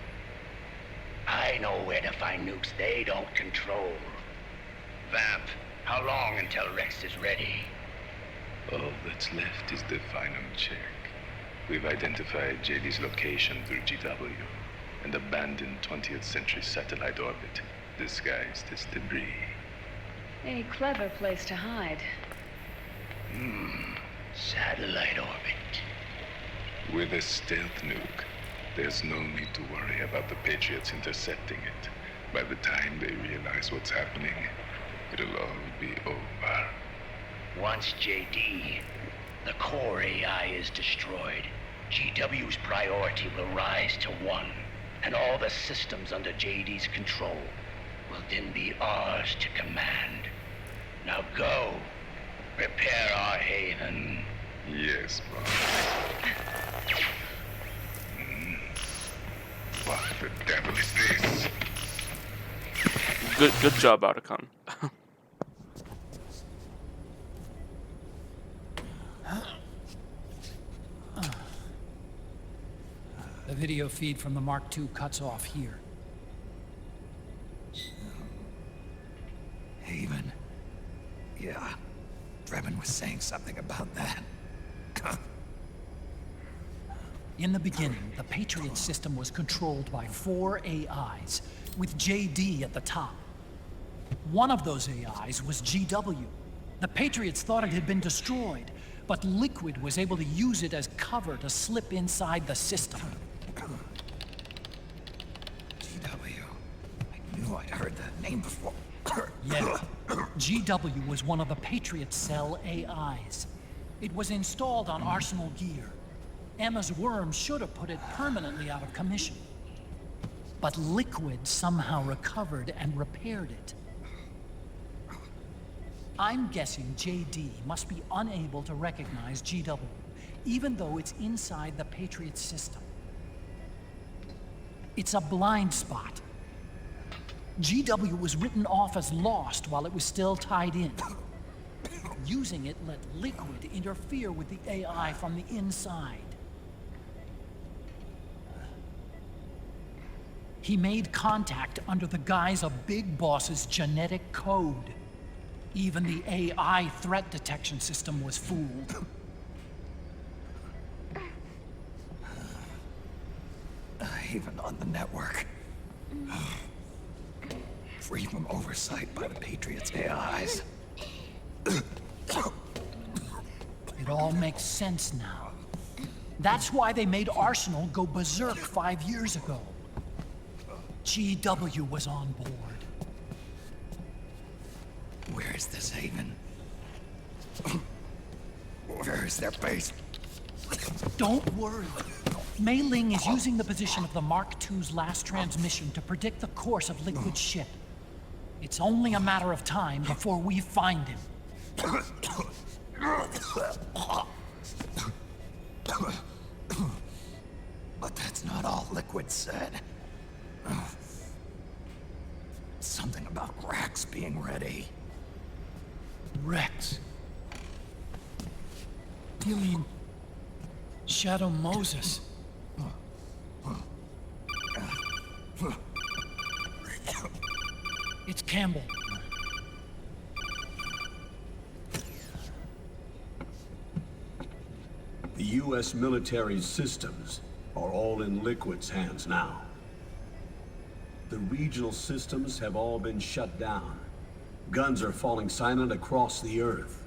I know where to find nukes they don't control. Vamp, how long until Rex is ready? All that's left is the final check. We've identified JD's location through GW, an abandoned 20th century satellite orbit, disguised as debris. A clever place to hide. Satellite orbit. With a stealth nuke, there's no need to worry about the Patriots intercepting it. By the time they realize what's happening, it'll all be over. Once JD, the core AI is destroyed, GW's priority will rise to 1, and all the systems under JD's control will then be ours to command. Now go, prepare our haven. Yes, boss. What the devil is this? Good job, Otacon. The video feed from the Mark II cuts off here. Haven. Yeah. Drebin was saying something about that. In the beginning, the Patriot system was controlled by 4 AIs, with JD at the top. One of those AIs was GW. The Patriots thought it had been destroyed, but Liquid was able to use it as cover to slip inside the system. GW. I knew I'd heard that name before. Yeah. GW was one of the Patriot Cell AIs. It was installed on Arsenal gear. Emma's worm should have put it permanently out of commission. But Liquid somehow recovered and repaired it. I'm guessing JD must be unable to recognize GW, even though it's inside the Patriot system. It's a blind spot. GW was written off as lost while it was still tied in. Using it let Liquid interfere with the AI from the inside. He made contact under the guise of Big Boss's genetic code. Even the AI threat detection system was fooled. Even on the network. Free from oversight by the Patriots' AIs. It all makes sense now. That's why they made Arsenal go berserk 5 years ago. GW was on board. Where is this haven? Where is their base? Don't worry. Mei Ling is using the position of the Mark II's last transmission to predict the course of Liquid's ship. It's only a matter of time before we find him. But that's not all Liquid said. Something about Rex being ready. Rex? You mean Shadow Moses? It's Campbell. The U.S. military's systems are all in Liquid's hands now. The regional systems have all been shut down. Guns are falling silent across the Earth.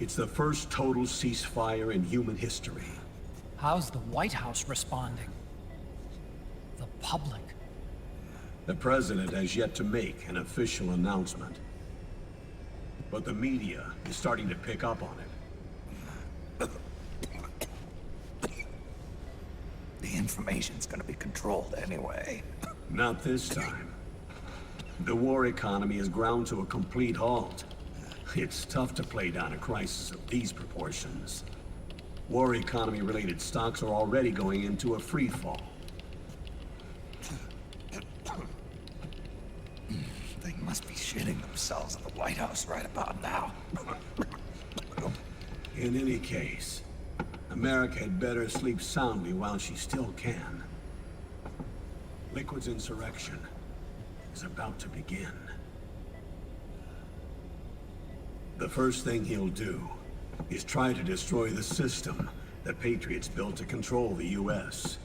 It's the first total ceasefire in human history. How's the White House responding? The public? The president has yet to make an official announcement. But the media is starting to pick up on it. The information's gonna be controlled anyway. Not this time. The war economy is ground to a complete halt. It's tough to play down a crisis of these proportions. War economy-related stocks are already going into a free fall. They must be shitting themselves at the White House right about now. In any case, America had better sleep soundly while she still can. Liquid's insurrection is about to begin. The first thing he'll do is try to destroy the system the Patriots built to control the U.S.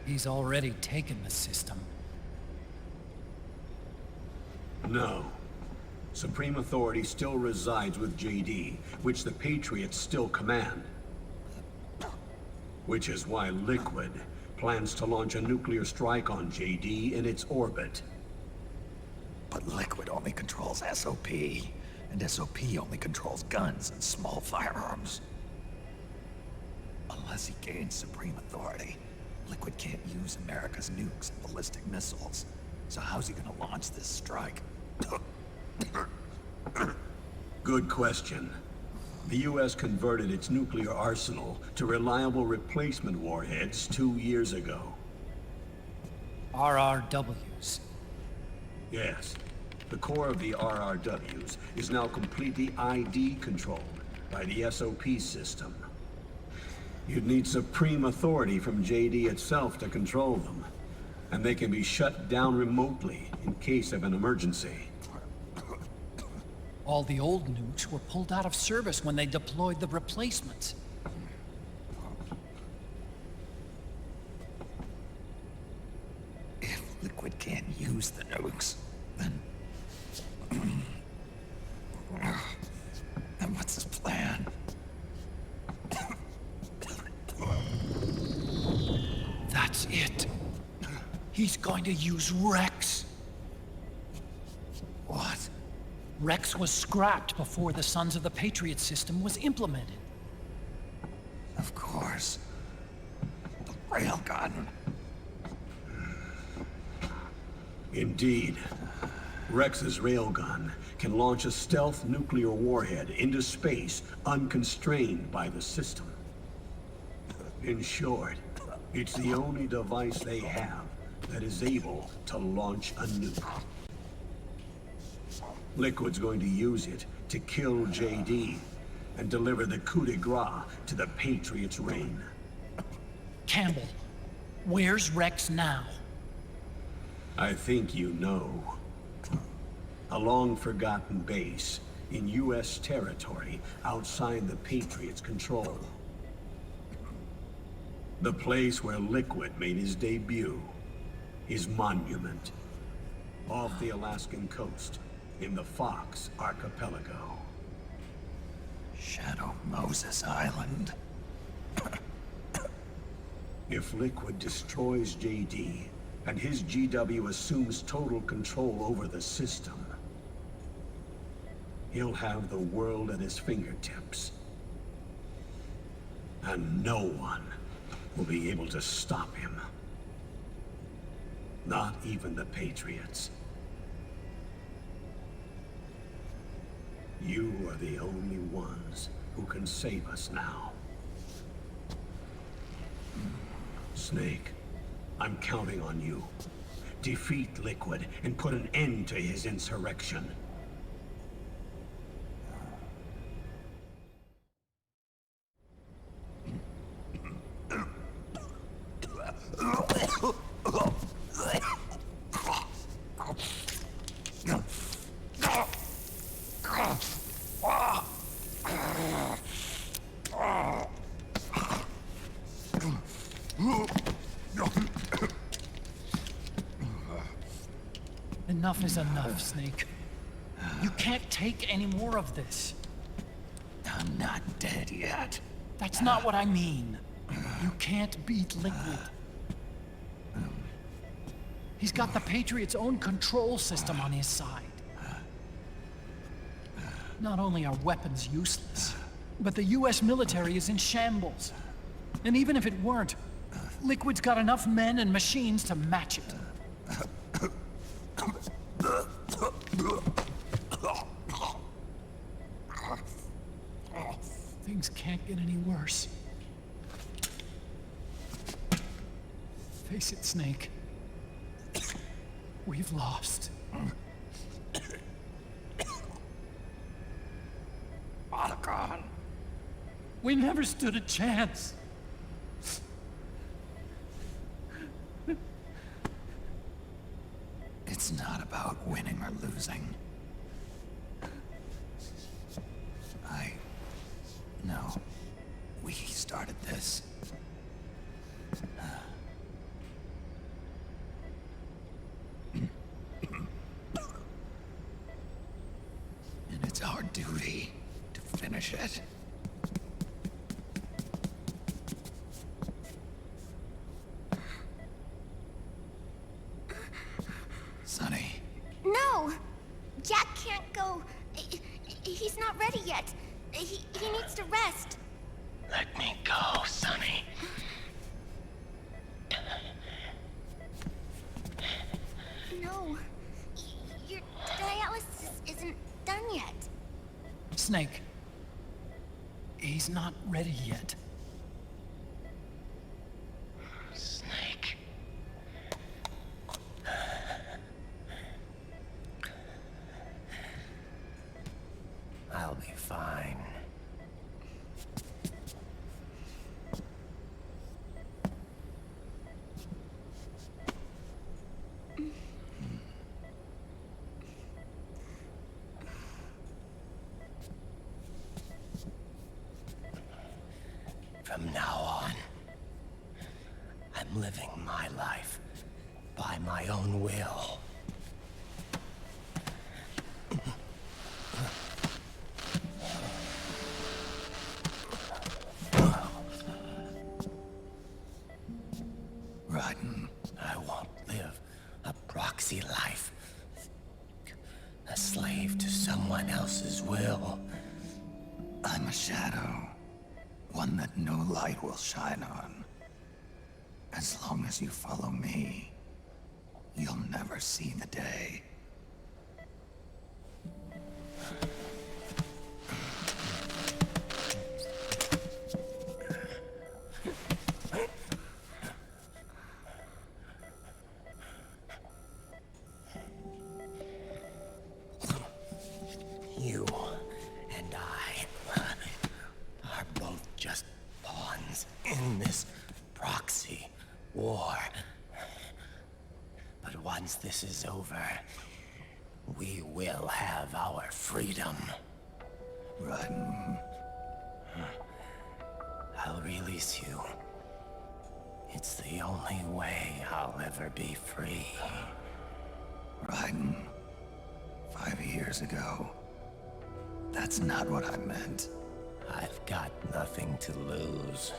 He's already taken the system. No. Supreme authority still resides with JD, which the Patriots still command. Which is why Liquid plans to launch a nuclear strike on JD in its orbit. But Liquid only controls SOP, and SOP only controls guns and small firearms. Unless he gains supreme authority, Liquid can't use America's nukes and ballistic missiles. So how's he gonna launch this strike? Good question. The U.S. converted its nuclear arsenal to reliable replacement warheads 2 years ago. RRWs. Yes. The core of the RRWs is now completely ID controlled by the SOP system. You'd need supreme authority from JD itself to control them, and they can be shut down remotely in case of an emergency. All the old nukes were pulled out of service when they deployed the replacements. If Liquid can't use the nukes, then... then what's his plan? That's it. He's going to use Rex. What? Rex was scrapped before the Sons of the Patriot system was implemented. Of course. The railgun. Indeed. Rex's railgun can launch a stealth nuclear warhead into space unconstrained by the system. In short, It's the only device they have that is able to launch a nuke. Liquid's going to use it to kill JD and deliver the coup de grace to the Patriots' reign. Campbell, where's Rex now? I think you know. A long-forgotten base in U.S. territory outside the Patriots' control. The place where Liquid made his debut. His monument. Off the Alaskan coast, in the Fox Archipelago. Shadow Moses Island. If Liquid destroys JD, and his GW assumes total control over the system, he'll have the world at his fingertips. And no one will be able to stop him. Not even the Patriots. You are the only ones who can save us now. Snake, I'm counting on you. Defeat Liquid and put an end to his insurrection. Enough is enough, Snake. You can't take any more of this. I'm not dead yet. That's not what I mean. You can't beat Liquid. He's got the Patriots' own control system on his side. Not only are weapons useless, but the US military is in shambles. And even if it weren't, Liquid's got enough men and machines to match it. Things can't get any worse. Face it, Snake. We've lost. Otacon. We never stood a chance. It's not about winning or losing. No. We started this. And it's our duty to finish it. Sonny. No! Jack can't go. He's not ready yet. He needs to rest. Let me go, Sonny. No. Your dialysis isn't done yet. Snake. He's not ready yet. Snake. I'll be fine. From now on, I'm living my life by my own will. Rotten. I won't live a proxy life. A slave to someone else's will. I'm a shadow. One that no light will shine on. As long as you follow me, you'll never see the day. You and I are both just pawns in this proxy war. But once this is over, we will have our freedom. Right. I'll release you. It's the only way I'll ever be free. Raiden, 5 years ago. That's not what I meant. I've got nothing to lose.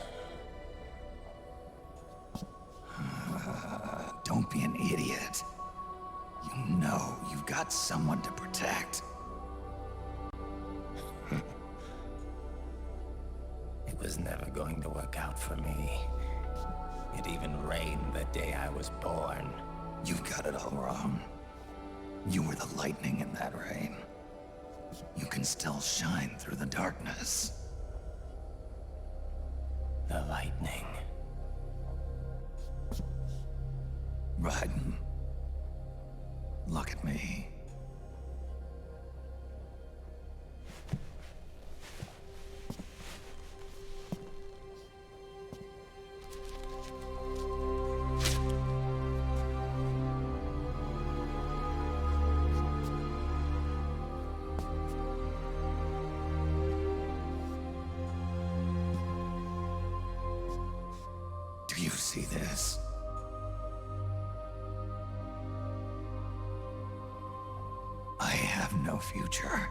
Don't be an idiot. You know you've got someone to protect. It was never going to work out for me. It even rained the day I was born. You've got it all wrong. You were the lightning in that rain. You can still shine through the darkness. The lightning. Raiden, look at me. Do you see this? I have no future.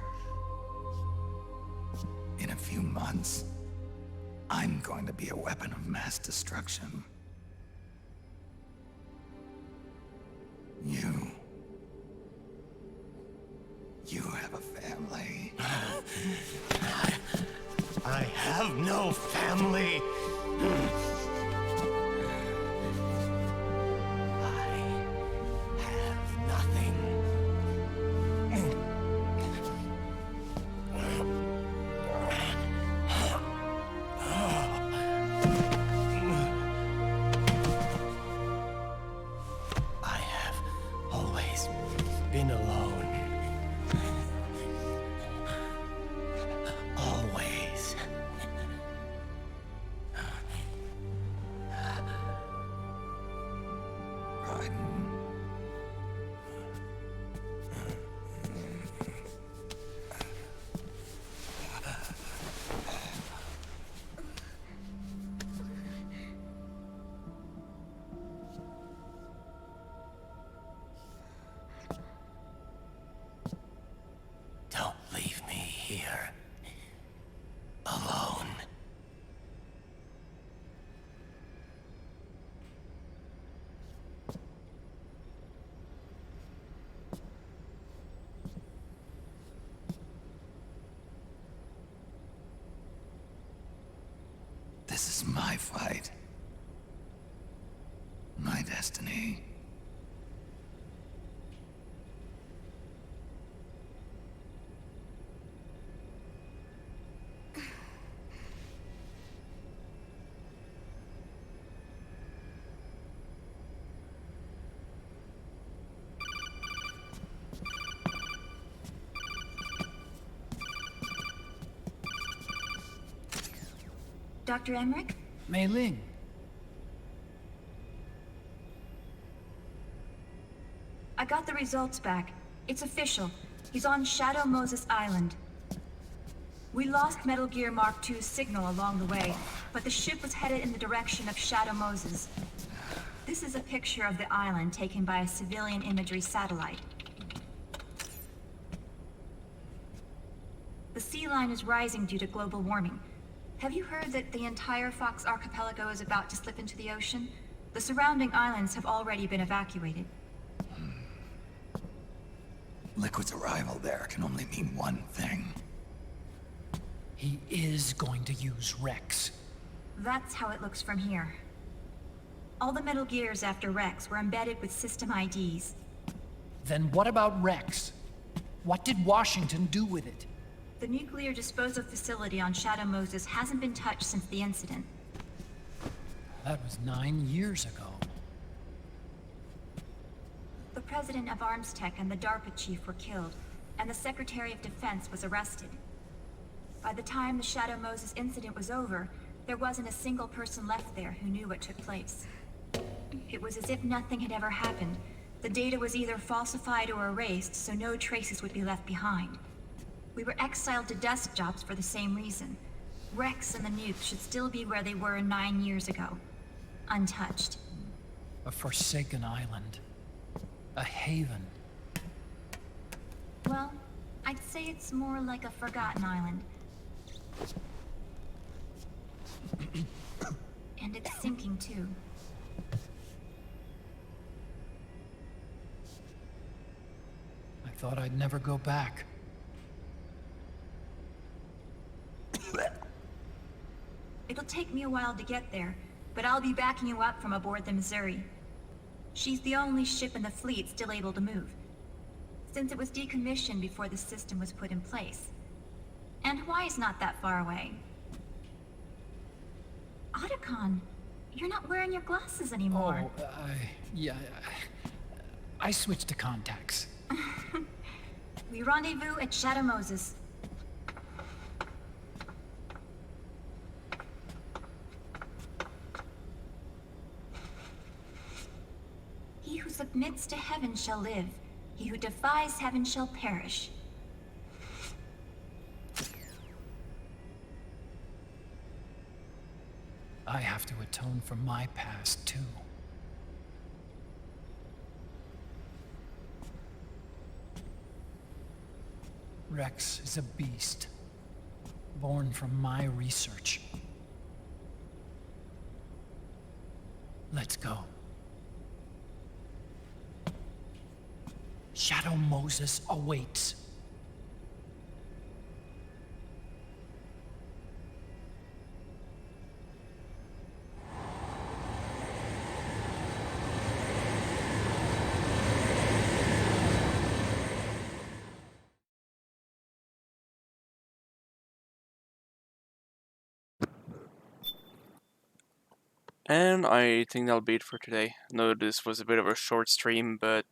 In a few months, I'm going to be a weapon of mass destruction. You have a family. I have no family. Been alone. Always. Don't leave me here. Alone. This is my fight. My destiny. Dr. Emmerich? Mei Ling. I got the results back. It's official. He's on Shadow Moses Island. We lost Metal Gear Mark II's signal along the way, but the ship was headed in the direction of Shadow Moses. This is a picture of the island taken by a civilian imagery satellite. The sea line is rising due to global warming. Have you heard that the entire Fox archipelago is about to slip into the ocean? The surrounding islands have already been evacuated. Liquid's arrival there can only mean one thing. He is going to use Rex. That's how it looks from here. All the Metal Gears after Rex were embedded with system IDs. Then what about Rex? What did Washington do with it? The nuclear disposal facility on Shadow Moses hasn't been touched since the incident. That was 9 years ago. The president of Arms Tech and the DARPA chief were killed. and the Secretary of Defense was arrested. By the time the Shadow Moses incident was over, there wasn't a single person left there who knew what took place. It was as if nothing had ever happened. The data was either falsified or erased, so no traces would be left behind. We were exiled to desk jobs for the same reason. Rex and the nuke should still be where they were 9 years ago. Untouched. A forsaken island. A haven. Well, I'd say it's more like a forgotten island. And it's sinking too. I thought I'd never go back. It'll take me a while to get there, but I'll be backing you up from aboard the Missouri. She's the only ship in the fleet still able to move, since it was decommissioned before the system was put in place. And Hawaii's not that far away. Otacon, you're not wearing your glasses anymore. Oh, yeah. I switched to contacts. We rendezvous at Shadow Moses. He who submits to heaven shall live. He who defies heaven shall perish. I have to atone for my past, too. Rex is a beast, born from my research. Let's go. Shadow Moses awaits. And I think that'll be it for today. I know this was a bit of a short stream, but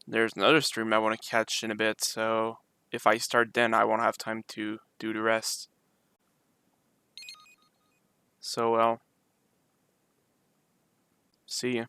there's another stream I want to catch in a bit, so if I start then, I won't have time to do the rest. So, well, see ya.